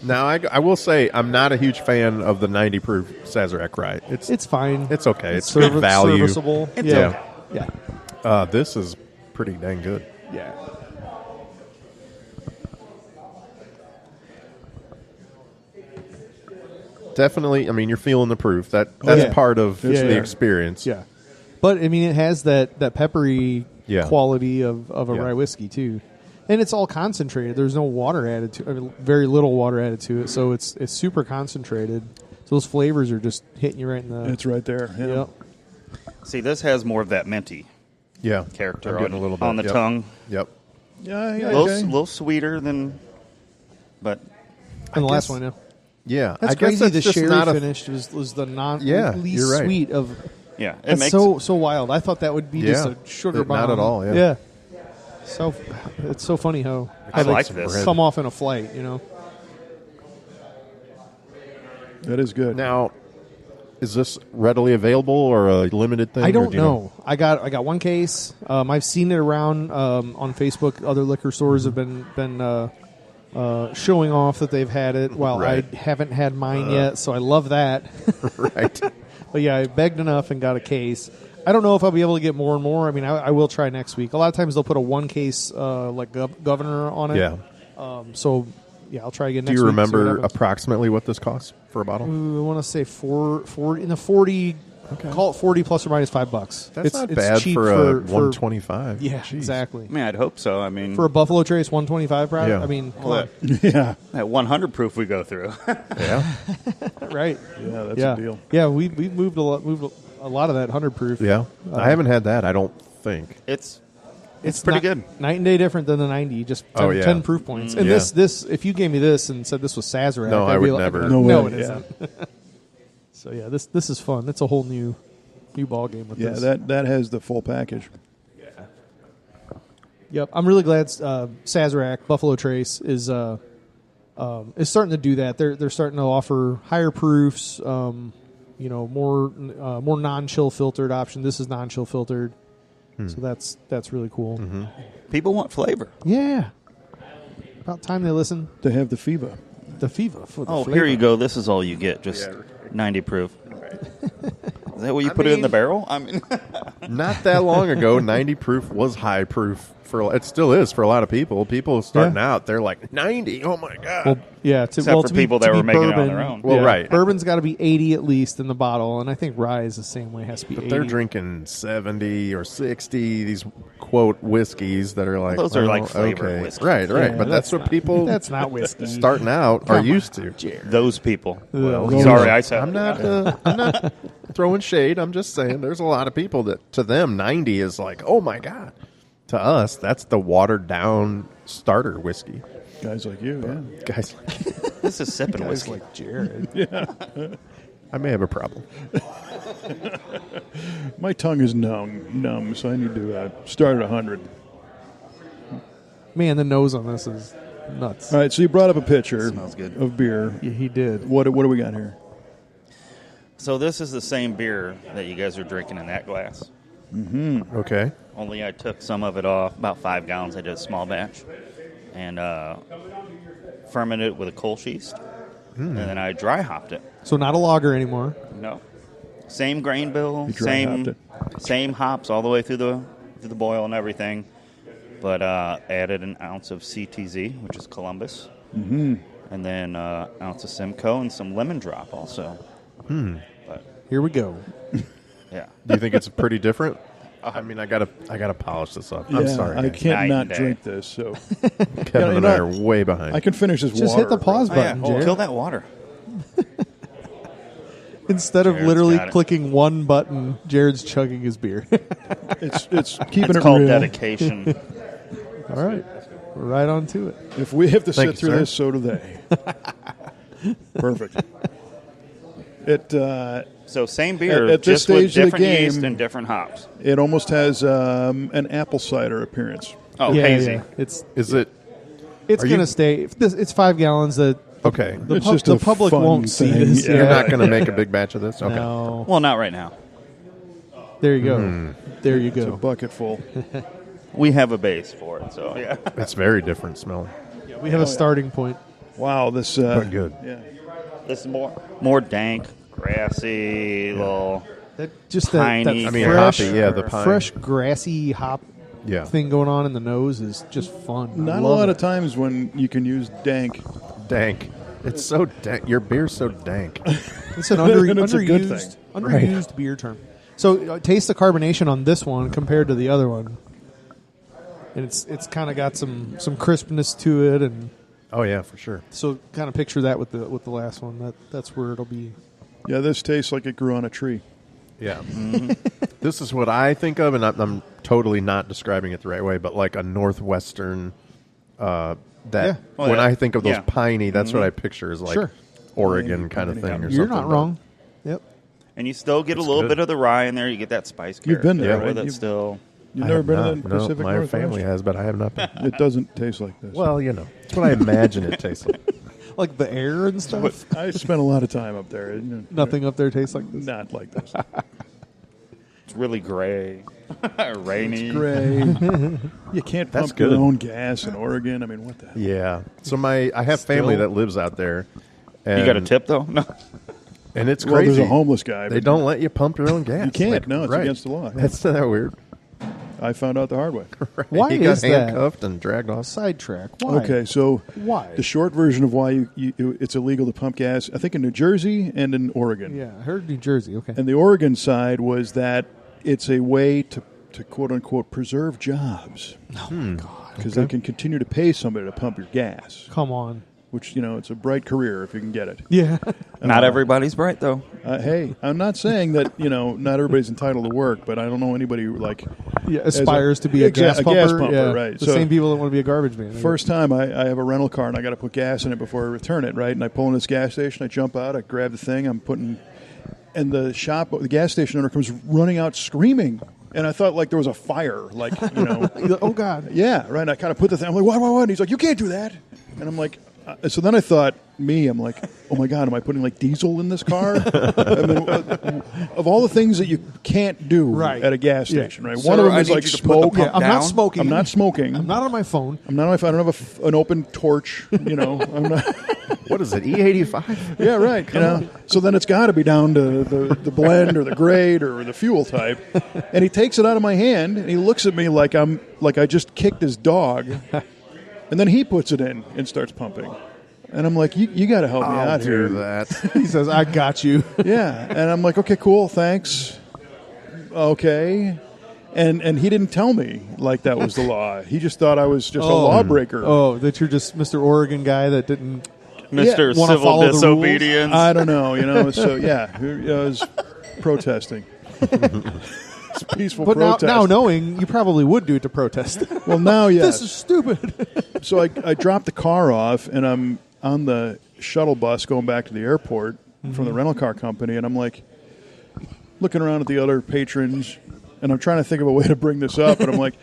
Now, I will say I'm not a huge fan of the 90 proof Sazerac Rye. It's fine. It's okay. It's good value. Serviceable. Yeah. Yeah. This is pretty dang good. Yeah. definitely. I mean, you're feeling the proof. That's yeah. part of Yeah, the yeah. experience. Yeah, but I mean, it has that peppery Yeah. quality of a Yeah. rye whiskey too, and it's all concentrated. There's no water added to. I mean, very little water added to it, so it's super concentrated. So those flavors are just hitting you right in the. It's right there. Yeah. Yep. See, this has more of that minty Yeah, character I'm getting on, a little bit on the yep. tongue. Yep. Yeah. A little sweeter than, but And the last guess- one, yeah. Yeah, That's I guess crazy. that's The just sherry not a finish was the Yeah, least you're right. sweet of. yeah, it That's makes so wild. I thought that would be just Yeah. a sugar Not bomb. at all, yeah. So it's so funny how I like some this. bread. come off in a flight. You know. That is good. Now, is this readily available or a limited thing? I or don't do you know. I got one case. I've seen it around on Facebook. Other liquor stores have been showing off that they've had it. While Right. I haven't had mine yet, so I love that. Right. But yeah, I begged enough and got a case. I don't know if I'll be able to get more and more. I mean, I will try next week. A lot of times they'll put a one case like governor on it. Yeah. So yeah, I'll try again Do next you week. see what remember happens. approximately what this costs for a bottle? I want to say 40 in the 40. Call it 40 plus or minus $5. That's it's, not it's bad cheap for a 125. Yeah, Jeez. exactly. I mean, I'd hope so. I mean, For a Buffalo Trace 125 product, Yeah. I mean, come well, Yeah. that 100 proof we go through. Yeah. on. Right? Yeah, that's yeah, a deal. yeah. We moved a lot of that 100 proof. Yeah. I haven't had that, I don't think. it's It's pretty not- good. Night and day different than the 90. Just 10, Oh, yeah. 10 proof points. And Yeah. this, if you gave me this and said this was Sazerac, No, I'd I be would like, never. No No, way, it yeah. isn't. So yeah, this is fun. It's a whole new ball game with Yeah, this. that has the full package. Yep, I'm really glad Sazerac Buffalo Trace is starting to do that. They're starting to offer higher proofs, more non-chill filtered option. This is non-chill filtered, so that's really cool. Mm-hmm. People want flavor. Yeah, about time they listen. To have the FIVA. The FIFA for the Oh, flavor. here you go. This is all you get. Just 90 proof. Is that what you put it in the mean- barrel? I mean, Not that long ago, 90 proof was high proof. It still is for a lot of people. People starting out, they're like 90. Oh my god! Well, yeah, Except for people that were making it on their own. Well, right. Bourbon's got to be 80 at least in the bottle, and I think rye is the same way. It has to be but 80. they're drinking 70 or 60. These quote whiskeys that are like Those are like oh, flavored okay. whiskeys. Right. Yeah, But that's what people That's not whiskey. starting out are used to. those people. Well, Sorry, I said I'm not throwing shade. I'm just saying there's a lot of people that to them 90 is like, oh my god. To us, that's the watered down starter whiskey. Guys like you, yeah. Guys, this is sipping Guys whiskey. like Jared. I may have a problem. My tongue is numb, so I need to start at 100. Man, the nose on this is nuts. All right, so you brought up a pitcher Smells good. of beer. Yeah, he did. What do we got here? So this is the same beer that you guys are drinking in that glass. Okay. Only I took some of it off, about 5 gallons. I did a small batch, and fermented it with a Kolschist, and then I dry hopped it. So not a lager anymore. No, same grain bill, You dry hopped same hops all the way through the boil and everything, but added an ounce of CTZ, which is Columbus, and then ounce of Simcoe and some lemon drop also. But Here we go. yeah, Do you think it's pretty different? I mean, I gotta polish this up. I'm Yeah, sorry. I man. can't Night not and day. drink this, so Kevin you and know, I are way behind. I can finish this Just water. hit the pause button, Jared. kill that water. Instead of Jared's literally got it. clicking one button, Jared's chugging his beer. It's keeping It's it called real. dedication. All right. We're right on to it. If we have to Thank sit you, through sir. this, so do they. Perfect. So same beer, At this just with stage of the different game- yeast and different hops. It almost has an apple cider appearance. Oh, yeah, hazy. yeah. It's Is it it's Are going you- to stay. It's 5 gallons. The okay? It's just a public fun won't see thing. this. Yeah. You're not going to make a big batch of this. Okay. No. Well, not right now. There you go. There you It's a go. bucket full. We have a base for it, so yeah. It's very different smelling. We have a starting point. Wow, this But good. Yeah, This is more dank, grassy, little. Just Piney. that I mean, fresh, hoppy, yeah, the pine. fresh grassy hop Yeah. thing going on in the nose is just fun. I not a love lot it. of times when you can use dank. Dank. It's so dank. Your beer's so dank. It's an And it's a good thing. underused beer term. So taste the carbonation on this one compared to the other one, and it's kind of got some crispness to it, and Oh yeah, for sure. so kind of picture that with the last one. That's where it'll be. Yeah, this tastes like it grew on a tree. Yeah. This is what I think of, and I'm totally not describing it the right way, but like a Northwestern, Yeah. when I think of those Yeah. piney, that's what I picture as like Sure. Oregon kind of thing or something. You're not but- wrong. Yep. And you still get a little good. bit of the rye in there. You get that spice You've been there, character right? with it You've- still. You've I never have been not. in the No, Pacific my Northwest? family has, but I have not been. It doesn't taste like this. Well, it's what I imagine it tastes like. Like the air and stuff. I spent a lot of time up there. Nothing up there tastes like this. Not like this. It's really gray, rainy. Gray. You can't That's pump your good. own gas in Oregon. I mean, what the hell? Yeah. So I have family Still- that lives out there. You And, got a tip though? No. And it's Well, crazy. there's a homeless guy. They but don't let you pump your own gas. You can't. Like, No, it's right. against the law. That's that weird. I found out the hard way. Why he got is that? handcuffed and dragged off. Sidetrack. Why? Okay, so Why? the short version of why it's illegal to pump gas, I think in New Jersey and in Oregon. Yeah, I heard New Jersey. Okay. And the Oregon side was that it's a way to quote unquote preserve jobs. Oh my God. Because they can continue to pay somebody to pump your gas, Come on. which, it's a bright career if you can get it. Yeah. Not everybody's bright though. Hey, I'm not saying that, not everybody's entitled to work, but I don't know anybody who, Yeah, aspires to be a gas a pumper. gas pumper, Yeah, right. The So- same people that want to be a garbage man. First time I have a rental car and I got to put gas in it before I return it, right? And I pull in this gas station, I jump out, I grab the thing, and the gas station owner comes running out screaming. And I thought there was a fire, Oh God. yeah, right. And I kind of put the thing, I'm like, what? And he's like, you can't do that. And I'm like, so then I thought, I'm like, oh my God, am I putting diesel in this car? I mean, of all the things that you can't do Right. at a gas Yeah. station, right? Sir, One of them I is need like you to put the smoke. pump I'm not down? smoking. I'm not smoking. I'm not on my phone. I'm not on my phone. I don't have an open torch. I'm not. What is it, E85? Yeah, right. So then it's got to be down to the blend or the grade or the fuel type. And he takes it out of my hand and he looks at me like I just kicked his dog. And then he puts it in and starts pumping. And I'm like, you got to help me I'll out here. do that. He says, "I got you." Yeah. And I'm like, okay, cool, thanks. Okay. And he didn't tell me that was the law. He just thought I was just a lawbreaker. Oh, that you're just Mr. Oregon guy that didn't. Mr. wanna Civil follow the rules? Disobedience. I don't know, So yeah, I was protesting. It's peaceful But protest. now knowing, you probably would do it to protest. Well, now yes. This is stupid. So I dropped the car off, and I'm on the shuttle bus going back to the airport from the rental car company, and I'm looking around at the other patrons, and I'm trying to think of a way to bring this up, and I'm like,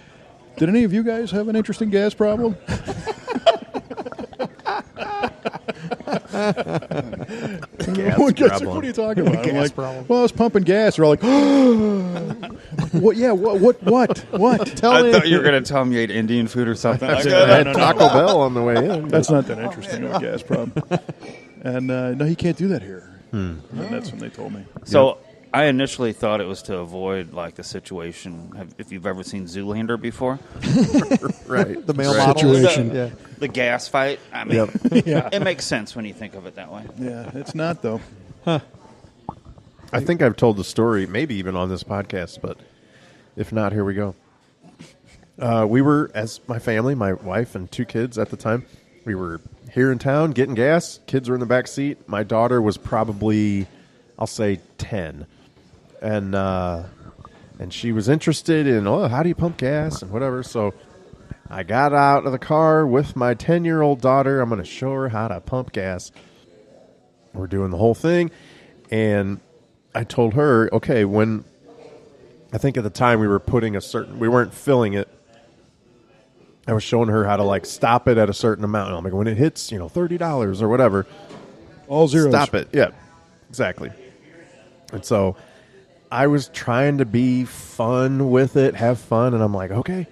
did any of you guys have an interesting gas problem? One guy's like, what are you talking about? I'm Gas like, problem. well, I was pumping gas. They're all like, what? Yeah, what? Tell I me. thought you were going to tell me you ate Indian food or something like I that. had Taco Bell on the way in. That's not that interesting of a gas problem. And no, he can't do that here. And that's when they told me. So I initially thought it was to avoid the situation. If you've ever seen Zoolander before, Right. The male Right. model. Situation. Yeah. the gas fight. I mean, Yep. Yeah, it makes sense when you think of it that way. yeah, it's not though. I think I've told the story, maybe even on this podcast, but if not, here we go. We were, as my family, my wife and 2 kids at the time, we were here in town getting gas. Kids were in the back seat. My daughter was probably, I'll say, 10. And she was interested in, how do you pump gas and whatever. So I got out of the car with my 10-year-old daughter. I'm going to show her how to pump gas. We're doing the whole thing. And I told her, okay, I think at the time we weren't filling it. I was showing her how to stop it at a certain amount. And I'm like, when it hits, $30 or whatever, All zeros. stop it. Yeah, exactly. And so I was trying to be fun with it, have fun. And I'm like, okay.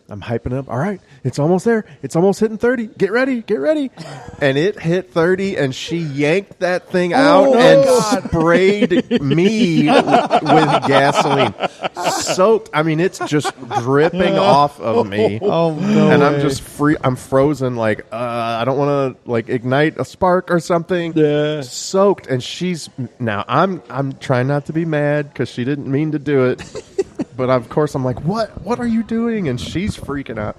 I'm hyping up. All right, it's almost there. It's almost hitting 30. Get ready. And it hit 30, and she yanked that thing out and sprayed me with gasoline. Soaked. I mean, it's just dripping off of me. Oh, no And way. I'm just I'm frozen. Like, I don't want to like ignite a spark or something. Yeah. Soaked. And now I'm trying not to be mad because she didn't mean to do it. But of course I'm like, what are you doing? And she's freaking out.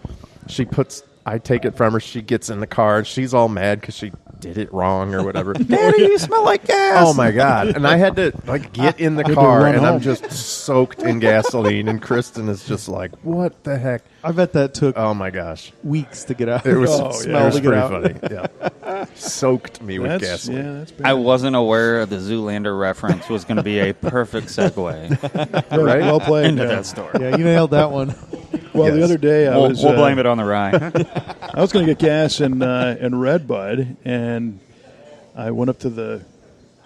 I take it from her. She gets in the car and she's all mad because she did it wrong or whatever. Daddy, you smell like gas. Oh my God. And I had to like get in the to car run and home. I'm just soaked in gasoline. And Kristen is just like, what the heck? I bet that took Oh my gosh. weeks to get out. It was, Oh, yeah. smell it was to get out. pretty funny. Yeah. Soaked me with gasoline. Yeah, that's bad. I wasn't aware the Zoolander reference was going to be a perfect segue Yeah, right? well played. into yeah. that story. Yeah, you nailed that one. Well, the Yes. other day I We'll was blame it on the rye. I was going to get gas in Redbud, and I went up to the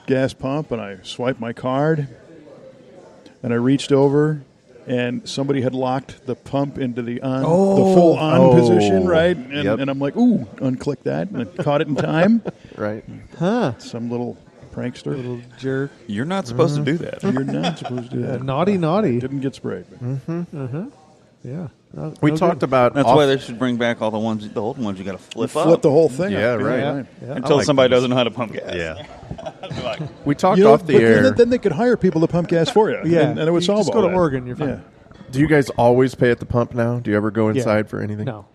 gas pump and I swiped my card, and I reached over, and somebody had locked the pump into the full on position, right? And, Yep. and I'm like, ooh, unclick that, and I caught it in time. Right. Huh. Some little prankster. Little jerk. You're not supposed to do that. You're not supposed to do that. Naughty. Didn't get sprayed. But Yeah. No- We no talked good. about That's why they should bring back all the old ones you got to flip flip up the whole thing. Yeah, up. right. Yeah. until I like somebody those. doesn't know how to pump gas. Yeah. We talked You know, off the but air. then they could hire people to pump gas for you. Yeah. and it would You solve just all go to that. Oregon, you're fine. Yeah. Do you guys always pay at the pump now? Do you ever go Yeah. inside for anything? No.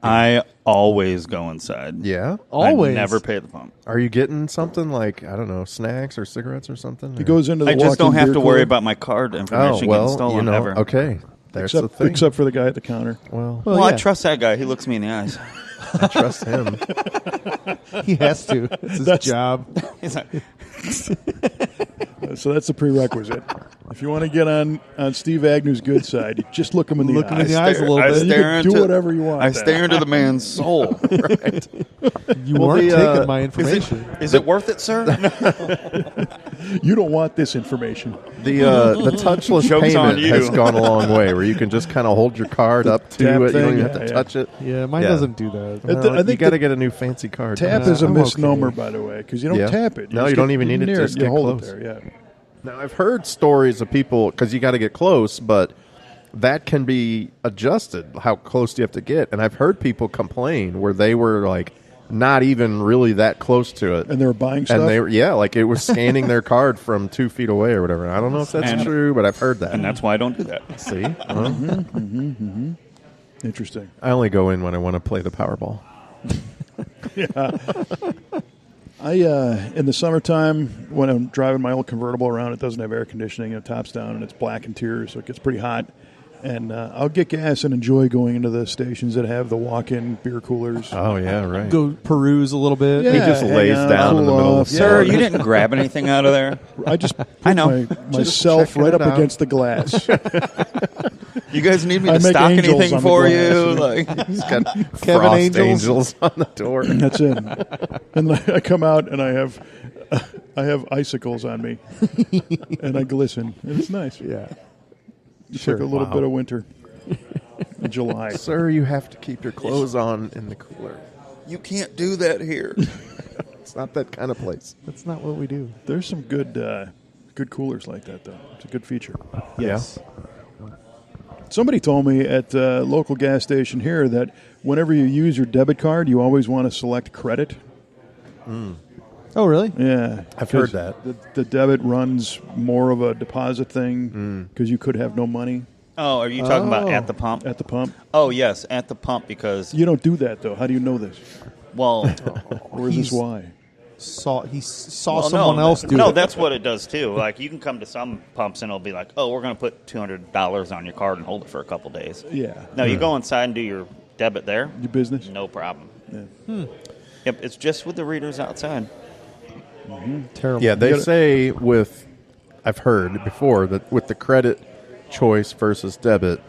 I always go inside. Yeah. Always. I never pay at the pump. Are you getting something like, I don't know, snacks or cigarettes or something? He goes into the I just don't walk-in have beer to worry cooler, about my card Oh, information getting well, stolen you know, ever. okay. There's the except, thing. except for the guy at the counter. Well, Well, I yeah. trust that guy. He looks me in the eyes. I trust him. He has to. It's his That's- job. He's like, So that's the prerequisite. If you want to get on Steve Agnew's good side, you just look him in the Look him eyes. in the eyes a little I bit. You stare can do into- whatever you want. I then. stare into the man's soul. You Well, weren't the, taking my Is information. it worth it, sir? You don't want this information. The touchless Joke's on payment you. has gone a long way, where you can just kind of hold your card up to tap it. You thing, don't even have yeah, to yeah. touch it. Yeah, mine Yeah. doesn't do that. I Well, you think got to the get a new fancy card. Tap Yeah, is a I'm misnomer, okay. by the way, because you don't Yeah. tap it. No, just you don't get even need it, near just and you get hold close. it there. Yeah. Now, I've heard stories of people, because you got to get close, but that can be adjusted, how close do you have to get. And I've heard people complain where they were like not even really that close to it. And they were buying stuff. And they were, yeah, like it was scanning their card from 2 feet away or whatever. I don't know if that's And- true, but I've heard that. And that's why I don't do that. See? Well, Interesting. I only go in when I want to play the Powerball. I in the summertime when I'm driving my old convertible around, it doesn't have air conditioning and it tops down and it's black interior, so it gets pretty hot. And I'll get gas and enjoy going into the stations that have the walk-in beer coolers. Oh, yeah, right. Go peruse a little bit. Yeah, He just hang lays out, down in the cool middle of off. the Sir, Yeah. you didn't grab anything out of there. I just put I know. myself checking right it up out. against the glass. You guys need me I to make stock angels anything on the for glass. you? Like, He's got Kevin frost Angels. angels on the door. That's it. And I come out and I have icicles on me, and I glisten. And it's nice. Yeah. It's Sure. like a little Wow. bit of winter in July. Sir, you have to keep your clothes on in the cooler. you can't do that here. It's not that kind of place. That's not what we do. There's some good coolers like that, though. It's a good feature. Yes. Somebody told me at a local gas station here that whenever you use your debit card, you always want to select credit. Oh, really? Yeah. I've heard 'Cause that. The debit runs more of a deposit thing because you could have no money Oh, are you talking about Oh. at the pump? at the pump. Oh, yes, at the pump because, You don't do that, though. How do you know this? well, Or is this He's- why? He saw well, someone no, else do No, it. that's what it does too. Like you can come to some pumps and it'll be like, oh, we're going to put $200 on your card and hold it for a couple days. Yeah. No, you go inside and do your debit there. Your business? No problem. Yeah. Yep, it's just with the readers outside. Terrible. Yeah, they gotta- say I've heard before that with the credit choice versus debit,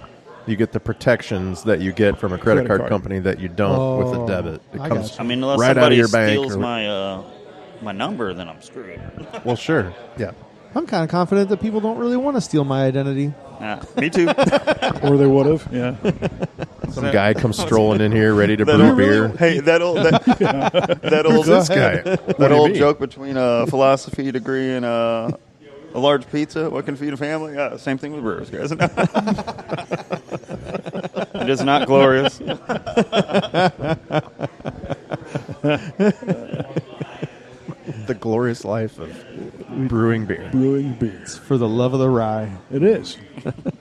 you get the protections that you get from a credit card company that you don't with a Oh, debit. It I comes gotcha. I mean, unless right out of somebody your bank. steals my number, then I'm screwed. Well, sure. Yeah. I'm kind of confident that people don't really want to steal my identity. Me too. Or they would have. Yeah. Some guy comes strolling in here ready to brew beer. Hey, that old This guy. that old joke between a philosophy degree and a large pizza. What can feed a family? Same thing with brewers, guys. It is not glorious. The glorious life of brewing beer. Brewing beer. It's for the love of the rye. It is.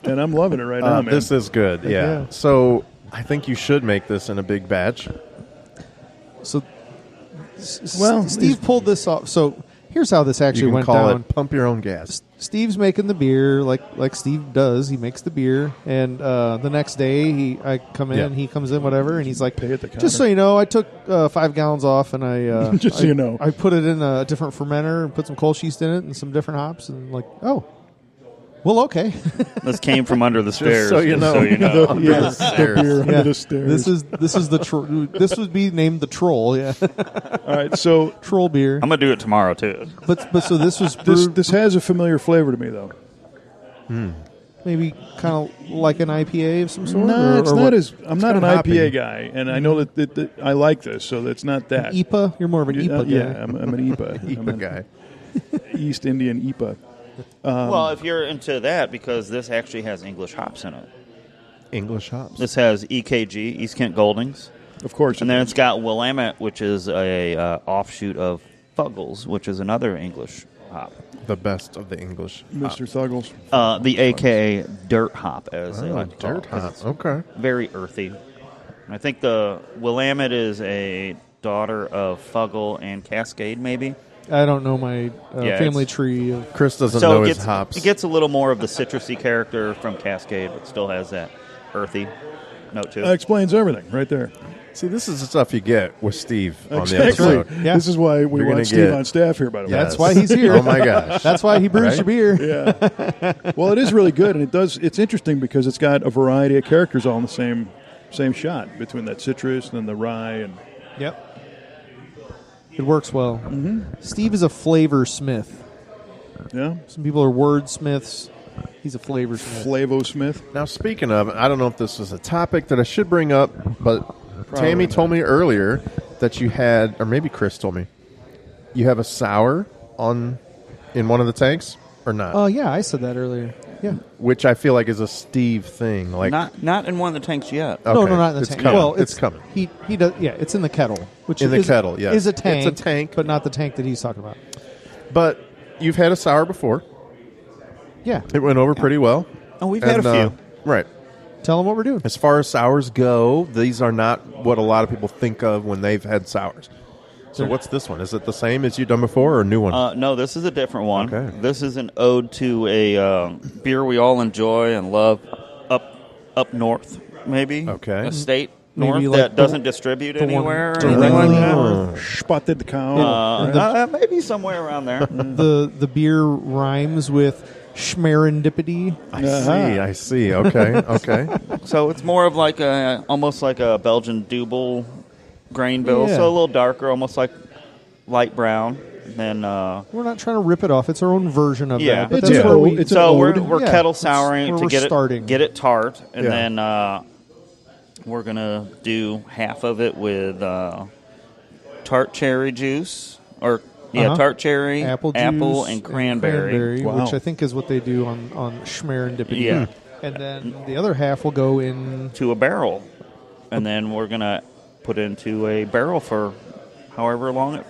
And I'm loving it right now, man. This is good, yeah. So I think you should make this in a big batch. So, Well, Steve pulled this off. So here's how this actually You can went call down. it pump your own gas. Steve's making the beer like Steve does. He makes the beer, and the next day I come in, Yeah. he comes in, whatever, and he's like, Pay at the counter. "Just so you know, I took 5 gallons off, and I Just so you know. I put it in a different fermenter and put some Kolschist in it and some different hops, and like, oh, well, okay." This came from under the stairs. so you know. The beer stairs. under the stairs. This is the this would be named the Troll, yeah, All right, so Troll beer. I'm gonna do it tomorrow too. But so this was brewed this has a familiar flavor to me, though. maybe kind of like an IPA of some sort. No, or, it's or not what? as. I'm not an kinda hoppy. IPA guy, and I know that I like this, so that's not that. IPA. You're more of an IPA guy. Yeah, I'm an IPA. I'm IPA an guy. East Indian IPA. Well, if you're into that, because this actually has English hops in it. English hops. This has EKG, East Kent Goldings, Of course. and then it's got Willamette, which is a offshoot of Fuggles, which is another English hop. The best of the English. Mr. Thuggles. The AKA dirt hop, as they Oh, like to call dirt it, 'cause hop. it's Okay. very earthy. I think the Willamette is a daughter of Fuggle and Cascade, maybe. I don't know my Yeah, family it's- tree of. Chris doesn't So know it his gets, hops. it gets a little more of the citrusy character from Cascade, but still has that earthy note to That it. explains everything right there. See, this is the stuff you get with Steve on the Exactly. episode. Yeah. This is why we You're want gonna Steve get- on staff here, by the way. Yes. That's why he's here. Oh my gosh. That's why he brews Right? your beer. Yeah. Well, it is really good, and it's interesting because it's got a variety of characters all in the same shot between that citrus and then the rye and Yep. It works well. Mm-hmm. Steve is a flavor smith. yeah, Some people are wordsmiths. He's a flavor smith. Flavo Smith. Now, speaking of, I don't know if this was a topic that I should bring up, but Tammy not. told me earlier that you had, or maybe Chris told me, you have a sour in one of the tanks, or not? Oh, yeah, I said that earlier. Yeah. Which I feel like is a Steve thing. Like, Not in one of the tanks yet. okay, No, not in the it's tank. Coming. Well, it's coming. He does. Yeah, it's in the kettle. Which In the is, kettle, yes. is a It's a tank. tank. but not the tank that he's talking about. But you've had a sour before. Yeah. It went over pretty well. Oh, we've had a And, few. Right. Tell him what we're doing. As far as sours go, these are not what a lot of people think of when they've had sours. So what's this one? Is it the same as you've done before or a new one? No, this is a different one. Okay. This is an ode to a beer we all enjoy and love up north, maybe. Okay. A state Maybe north like that the- doesn't distribute the one anywhere or directly anything like that. north. Spotted cow. Maybe somewhere around there. The beer rhymes with schmerendipity. I see. Okay. Okay. So it's more of like almost like a Belgian double grain bill, Yeah. so a little darker, almost like light brown. Then We're not trying to rip it off. It's our own version of Yeah. that. But It's that's an where ode. we. It's an so ode. we're Yeah, kettle that's souring where to we're starting. get it tart, and Yeah. then we're gonna do half of it with tart cherry juice, or tart cherry, apple juice, and cranberry. Wow. which I think is what they do on schmerendipity. Yeah. And then the other half will go in. To a barrel, and then we're gonna put it into a barrel for however long it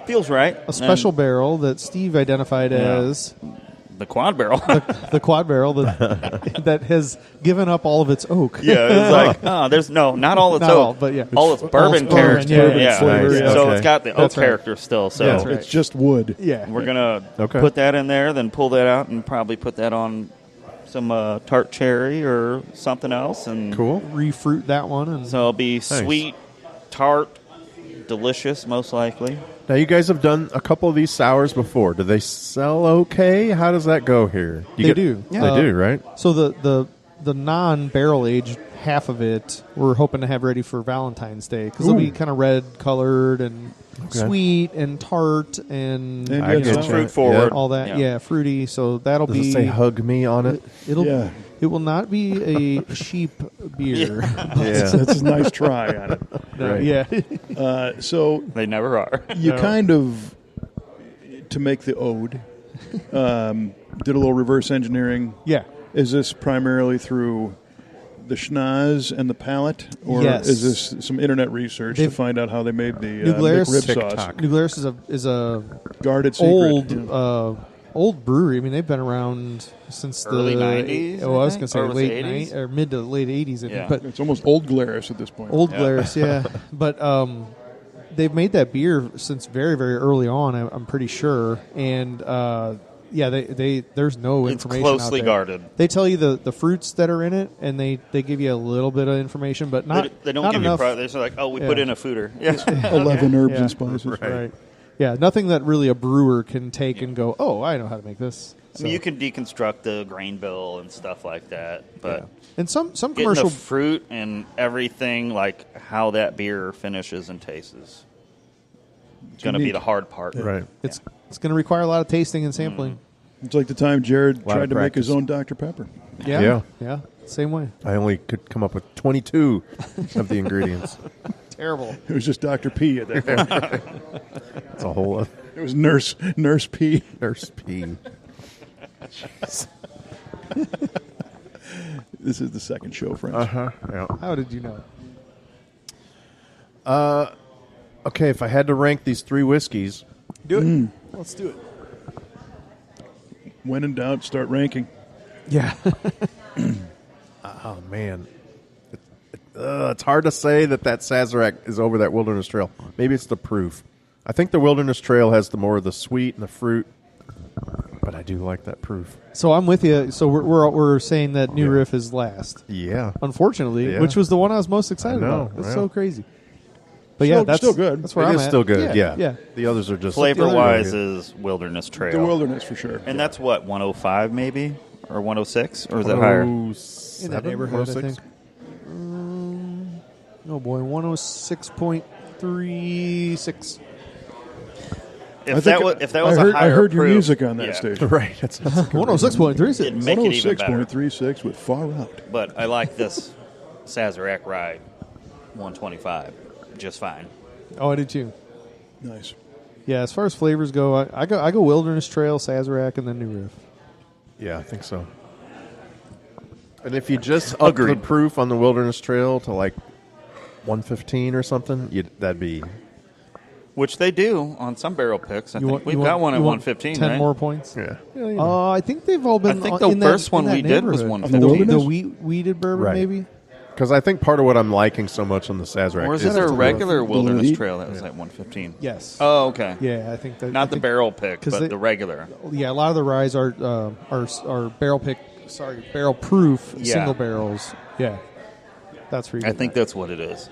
feels right. A special And barrel that Steve identified as the quad barrel. the quad barrel that has given up all of its oak. Yeah, it's like there's not all its Not oak, all, but yeah. all its bourbon its character. bourbon, yeah, flavor, Nice. yeah. So Okay. it's got the oak That's right. character still. So That's right. It's just wood. Yeah. we're gonna Okay. put that in there, then pull that out, and probably put that on some tart cherry or something else, and Cool. refruit that one. And so it'll be sweet, tart, delicious, most likely. Now, you guys have done a couple of these sours before. Do they sell okay? How does that go here? They do. They Yeah. do, right? So the the non-barrel aged half of it, we're hoping to have ready for Valentine's Day because it'll be kind of red colored and sweet and tart and I get you. Fruit forward. all that. Yeah, fruity. So that'll Does be. it say "hug me" on it? It will not be a cheap beer. That's a nice try on it. No, Right. Yeah. So They never are. you kind of, to make the ode, did a little reverse engineering. Yeah. Is this primarily through the schnoz and the palate, or Yes. is this some internet research to find out how they made the New Glarus- McRib sauce? TikTok. New Glarus is a Guarded secret. old brewery. I mean, they've been around since Early the 90s, Oh, I was I going to think? say Or was it late 80s? or mid to late 80s. I Yeah. think, but It's almost old Glarus at this point. old Glarus, yeah. But they've made that beer since very, very early on. I'm pretty sure, and they there's no It's information. closely out there. guarded. They tell you the fruits that are in it, and they give you a little bit of information, but not. They don't not give enough. you. They're just like, oh, we put in a fooder. Yeah. 11 herbs Yeah. and spices. Right. Yeah, nothing that really a brewer can take and go, oh, I know how to make this. I mean, you can deconstruct the grain bill and stuff like that, but And some getting commercial the fruit and everything, like how that beer finishes and tastes, is going to be unique. the hard part. Right. it's going to require a lot of tasting and sampling. It's like the time Jared Lot tried of to make his practice. own Dr. Pepper. Yeah. Same way. I only could come up with 22 of the ingredients. Terrible. It was just Dr. P at that point. It's a whole other It was Nurse P. nurse pee. This is the second show, friends. Yeah. How did you know? Okay, if I had to rank these 3 whiskeys, Do it. Let's do it. When in doubt, start ranking. Yeah. oh man, it's hard to say that Sazerac is over that Wilderness Trail. Maybe it's the proof. I think the Wilderness Trail has the more of the sweet and the fruit, but I do like that proof. So I'm with you. So we're saying that New Riff is last. Yeah. Unfortunately, Yeah. which was the one I was most excited I know, about. It's yeah. so crazy. But yeah, that's still good. That's where It I'm is at. still good, yeah. Yeah. The others are just... Flavor wise Yeah. is Wilderness Trail. The wilderness, for sure. And that's what, 105 maybe? Or 106? Or is it higher? In that neighborhood, I 106? think. Oh boy, 106.36. If that was I a heard, higher I heard your proof, music on that yeah. stage. Right. That's 106.36. It'd make it even better. 106.36 with Far Out. But I like this Sazerac Rye 125 just fine. Oh, I did too. Nice. Yeah, as far as flavors go, I go Wilderness Trail, Sazerac, and then New Riff. Yeah, I think so. And if you just up the proof on the Wilderness Trail to like 115 or something, that'd be... Which they do on some barrel picks. I You think want- we've you got want- one at you want 115, 10 right? more points. Yeah. I think they've all been. I think the in first that, one in that we did was neighborhood. 115. The weeded bourbon, Right. maybe. Because I think part of what I'm liking so much on the Sazerac Or is is it a regular Blue Wilderness Heat? Trail that was at 115? Yes. Oh, okay. Yeah, I think that. Not I the think- barrel pick, 'cause but they- the regular. Yeah, a lot of the ryes are barrel pick. Sorry, barrel proof Yeah. single barrels. Yeah, that's where you I get think that. that's what it is.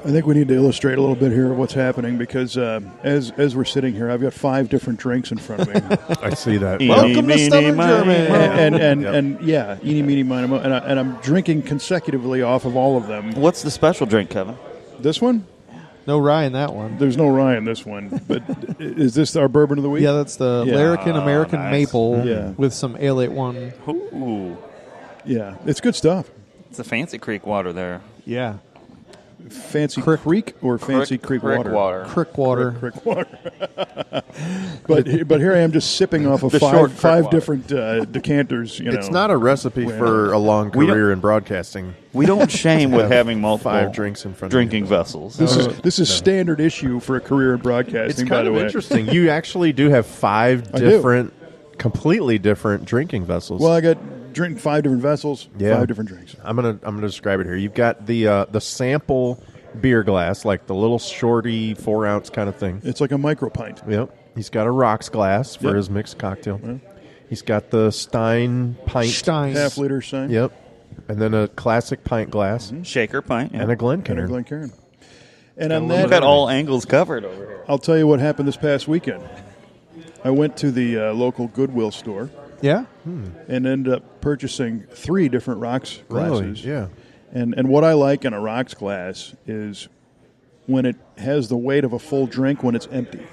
I think we need to illustrate a little bit here of what's happening because as we're sitting here, I've got 5 different drinks in front of me. I see that. Welcome to Stubborn German. and yeah, eeny, meeny, miny, mo, and I'm drinking consecutively off of all of them. What's the special drink, Kevin? This one? No rye in that one. There's no rye in this one. But is this our bourbon of the week? Yeah, that's the Yeah. Larrikin American nice. Maple Yeah. with some Ale 81. Ooh, Yeah, it's good stuff. it's a Fancy Creek water there. Yeah, Fancy Creek or Fancy Creek water? Crick water. Creek water. but here I am just sipping off of The short Crick five water. different decanters. It's not a recipe for a long We don't- career in broadcasting. We don't shame with having multiple 5 drinks in front of drinking you. vessels. This is standard issue for a career in broadcasting. It's by kind the of way. interesting. You actually do have 5 I do. different, completely different drinking vessels. Well, I got 5 different vessels, Yeah. 5 different drinks. I'm gonna describe it here. You've got the sample beer glass, like the little shorty 4-ounce kind of thing. It's like a micro pint. Yep. He's got a rocks glass for Yep. his mixed cocktail. He's got the Stein pint. Stein. Half-liter sign. Yep. And then a classic pint glass Shaker pint. Yeah. and a And a Glencairn. Glencairn. And on We've that, got all angles covered over here. I'll tell you what happened this past weekend. I went to the local Goodwill store, Yeah. and ended up purchasing 3 different rocks glasses. Really? Yeah. And what I like in a rocks glass is when it has the weight of a full drink when it's empty.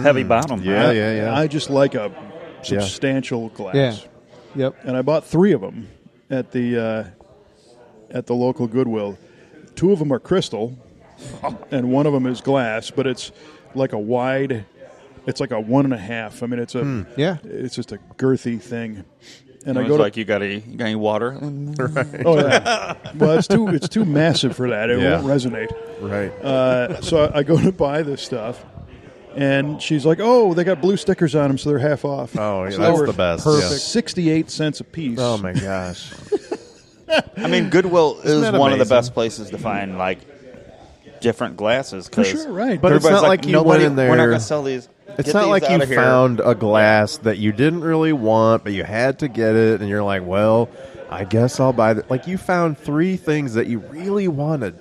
Heavy bottom. Yeah, right? yeah. I just like a substantial glass. Yeah. Yep. And I bought 3 of them at the local Goodwill. 2 of them are crystal, and 1 of them is glass. But it's like a wide. It's like a 1.5. I mean, it's a. Yeah. It's just a girthy thing. And I It's go like to. you got any water? Oh yeah. Well, it's too massive for that. It Yeah. won't resonate. Right. So I go to buy this stuff, and she's like, "Oh, they got blue stickers on them, so they're half off." Oh, yeah, So that's they were the best. perfect. Yeah. 68 cents a piece. Oh my gosh. I mean, Goodwill is that one of the amazing? best places to find like different glasses. For 'cause sure, right? But it's everybody's not like you went in We're not there- going to sell these. It's Get not these like you outta here. found a glass that you didn't really want, but you had to get it, and you're like, well, I guess I'll buy that. Like, you found 3 things that you really wanted,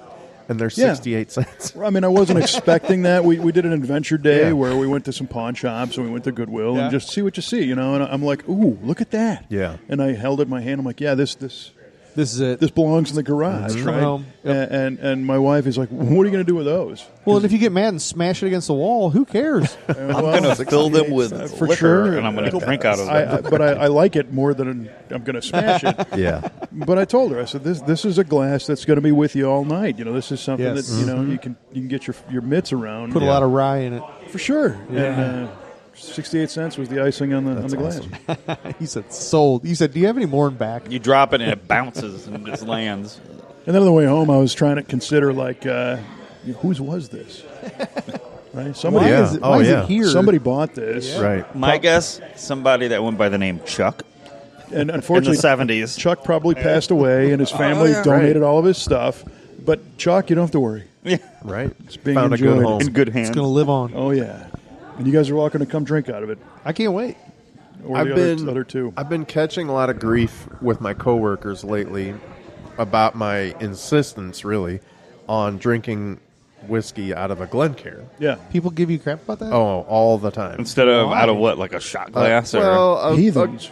and they're Yeah. 68 cents. I mean, I wasn't expecting that. We did an adventure day Yeah. where we went to some pawn shops and we went to Goodwill Yeah. and just see what you see, you know. And I'm like, ooh, look at that. Yeah. And I held it in my hand. I'm like, yeah, this This is it. belongs in the garage, Coming right? home. Yep. And my wife is like, what are you going to do with those? Well, and if you get mad and smash it against the wall, who cares? I'm I'm going to fill them with for liquor, sure. and I'm going to drink out of them. But I like it more than I'm going to smash it. Yeah. But I told her, I said, this is a glass that's going to be with you all night. You know, this is something Yes. that, you know, you can get your mitts around. Put a lot of rye in it. For sure. Yeah. And 68 cents was the icing on the glass. He said, sold. You said, do you have any more in back? You drop it and it bounces and just lands. And then on the way home, I was trying to consider, like, whose was this? Right? Somebody, Why Yeah. is it, Oh, why is yeah. it here? somebody bought this. Right. My guess, somebody that went by the name Chuck And in the unfortunately, 70s. Chuck probably passed away, and his family donated all of his stuff. But Chuck, you don't have to worry. Right. It's being Found a good enjoyed. home. In good hands. It's going to live on. Oh, yeah. And you guys are welcome to come drink out of it. I can't wait. Or I've the been other 2. I've been catching a lot of grief with my coworkers lately about my insistence, really, on drinking whiskey out of a Glencairn. Yeah. People give you crap about that? Oh, all the time. Instead of Why? out of what, like a shot glass? or Well, Heathens.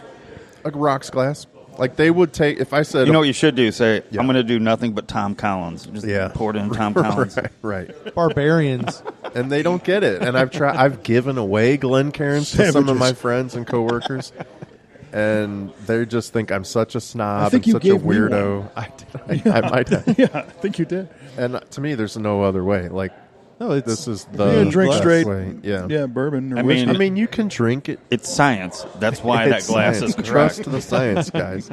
a rocks glass. Like they would take if I said, You know what you should do? Say, Yeah. I'm going to do nothing but Tom Collins. Just pour it in Tom Collins. right. Barbarians. And they don't get it. And I've given away Glencairns to some of Savages. my friends and coworkers, and they just think I'm such a snob I think and you such a gave me weirdo. one. I might have. Yeah, I think you did. And to me, there's no other way. Like No, it's this is the Yeah, drink best straight. way. Yeah. Yeah, bourbon or I whiskey. mean- I mean, you can drink it. It's science. That's why that It's glass science. is correct. Trust the science, guys.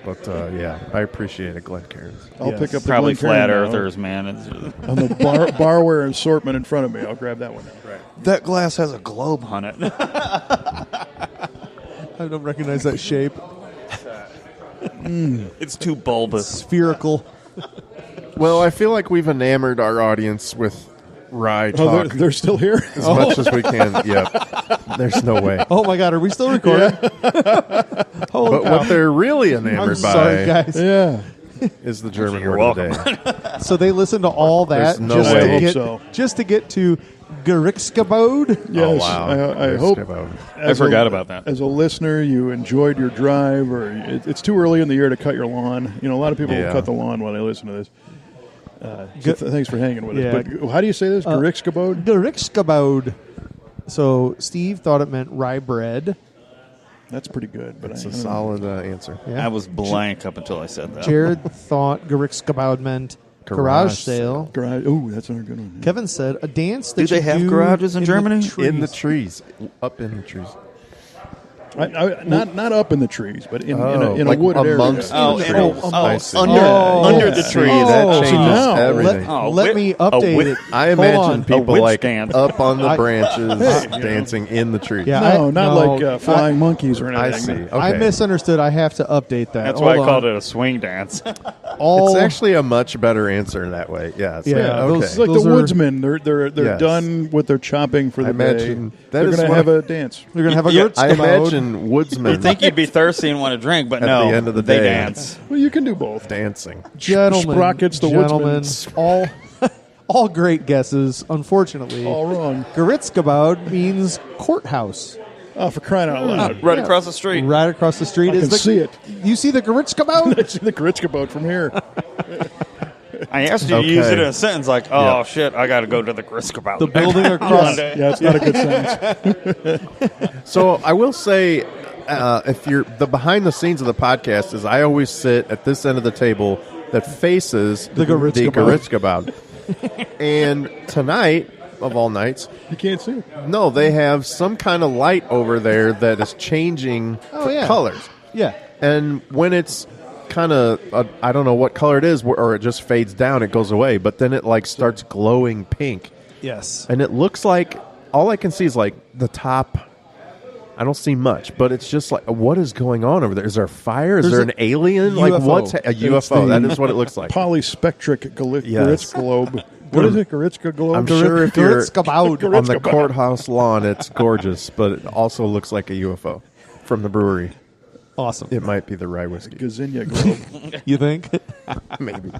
But yeah, I appreciate it, Glencairn. I'll Yes. pick up the Probably Glencairn flat now. earthers, man. It's, On the barware assortment in front of me. I'll grab that one. that glass has a globe on it. I don't recognize that shape. It's too bulbous. Spherical. Well, I feel like we've enamored our audience with rye Oh, talk they're still here? as much as we can. Yep. There's no way. Oh, my God. Are we still recording? Holy But cow. what they're really I'm enamored sorry, by guys. Yeah. is the German You're word of the day. So they listen to all that There's no just, way. to I hope get, so. just to get to Gericskabode? Yes. Oh, wow. I There's hope Skibbo. I forgot about that. As a listener, you enjoyed your drive, or it's too early in the year to cut your lawn. You know, a lot of people Yeah. will cut the lawn while they listen to this. Thanks for hanging with Yeah. us. But how do you say this? Gericskabode? Gericskabode. So Steve thought it meant rye bread. That's pretty good. But It's I a don't know. solid answer. Yeah. I was blank up until I said that. Jared thought Gericskabode meant garage sale. Garage. Ooh, that's another good one. Kevin said a dance that Do they you have do garages in Germany? In the trees. trees. Up in the trees. Not up in the trees, but in Oh, a like wooded amongst area. Oh, the and trees. oh, I see. under the yes. tree. Oh, that so changes now, everything. Oh, Let me update wit- it. I Hold imagine on. people witch like dance. up on the I- branches dancing in the trees. Yeah. No, not no, like flying monkeys or I anything. see. Okay. I misunderstood. I have to update that. That's why I Hold called on. it a swing dance. All It's actually a much better answer that way. Yeah. So, Yeah, okay. It's like Those the are- woodsmen. They're Yes. done with their chopping for the I imagine day. that They're is going to what- have a dance. They're gonna have a Yeah, Gericskabode. I imagine woodsmen You think you'd be thirsty and want to drink, but At no. the end of the they day. dance. Well, you can do both. dancing. Gentlemen, Sprockets, the gentlemen, woodsman. all great guesses. Unfortunately, All wrong. Gericskabode means courthouse. Oh, for crying out loud. Right across the street. Right across the street I can see it. You see the Goritska boat? I see the Goritska boat from here. I asked you to use it in a sentence like, "Oh shit, I got to go to the Griskabout." The building across. Yeah, it's not a good sentence. So I will say, if you're the behind the scenes of the podcast, is I always sit at this end of the table that faces The Goritska Goritska. And tonight, of all nights, You can't see it. no, they have some kind of light over there that is changing colors. Yeah. And when it's kind of, I don't know what color it is, or it just fades down, it goes away, but then it like starts glowing pink. Yes. And it looks like, all I can see is like the top. I don't see much, but it's just like, what is going on over there? Is there fire? Is there an alien? Like, UFO. what's a UFO? That is what it looks like. Polyspectric Yes. Goritska globe. What is it? Goritska globe? I'm sure if you're Goritska boat. on the courthouse lawn, it's gorgeous, but it also looks like a UFO from the brewery. Awesome. It might be the rye whiskey. Gazinia globe. You think? Maybe.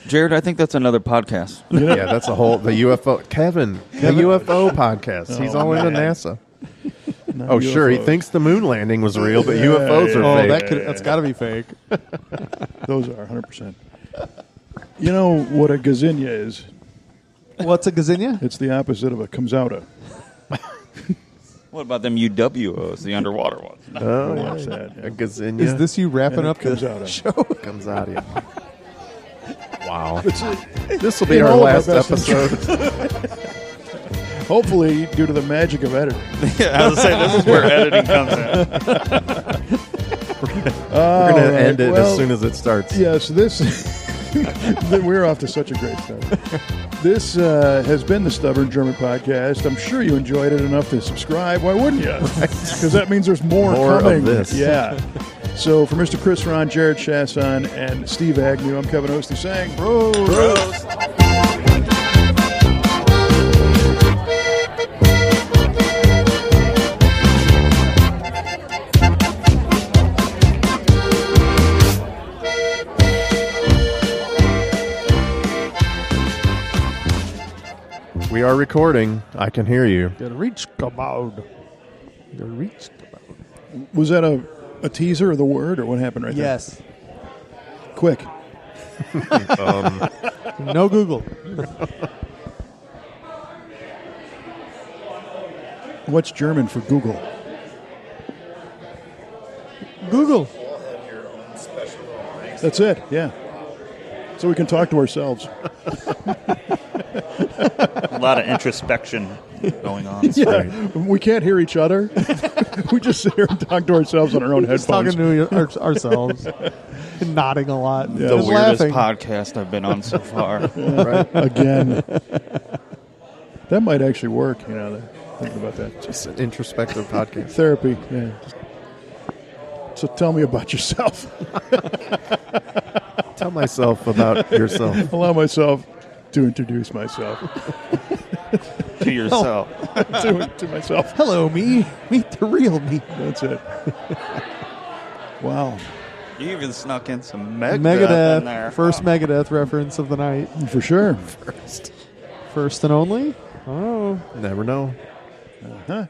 Jared, I think that's another podcast. Yeah, that's the UFO. Kevin, the UFO podcast. He's all into NASA. Oh, sure. He UFOs. thinks the moon landing was real, but UFOs are fake. That's got to be fake. Those are 100%. You know what a gazinia is? What's a gazinia? It's the opposite of a comes outa. What about them UWOs, the underwater ones? Oh, Watch yeah. that. A gazinia Is this you wrapping And it up comes the out. show? comes out of you. Wow. It's This will be in our all of our last best episode. hopefully due to the magic of editing. Yeah, I was saying this is where editing comes in. We're going to end it well, as soon as it starts. Yes, this we're off to such a great start. This has been the Stubborn German Podcast. I'm sure you enjoyed it enough to subscribe. Why wouldn't you? Because that means there's more More of coming. this. Yeah. So for Mr. Chris Ron, Jared Chasson, and Steve Agnew, I'm Kevin Ostie saying, We are recording. I can hear you. Goritska boat. Goritska boat. Was that a teaser of the word, or what happened right Yes. there? Quick. No Google. What's German for Google? Google. That's it, yeah. So we can talk to ourselves. A lot of introspection going on. Yeah, we can't hear each other. We just sit here and talk to ourselves on our own Just headphones. talking to ourselves. And nodding a lot. Yeah. The Just weirdest laughing. podcast I've been on so far. Right? Again. That might actually work, thinking about that. Just an introspective podcast. Therapy, yeah. So tell me about yourself. Tell myself about yourself. Allow myself to introduce myself To yourself. to myself. Hello, me. Meet the real me. That's it. Wow. You even snuck in some Megadeth in there. Megadeth. First Megadeth reference of the night. For sure. First and only? Oh. Never know. Huh?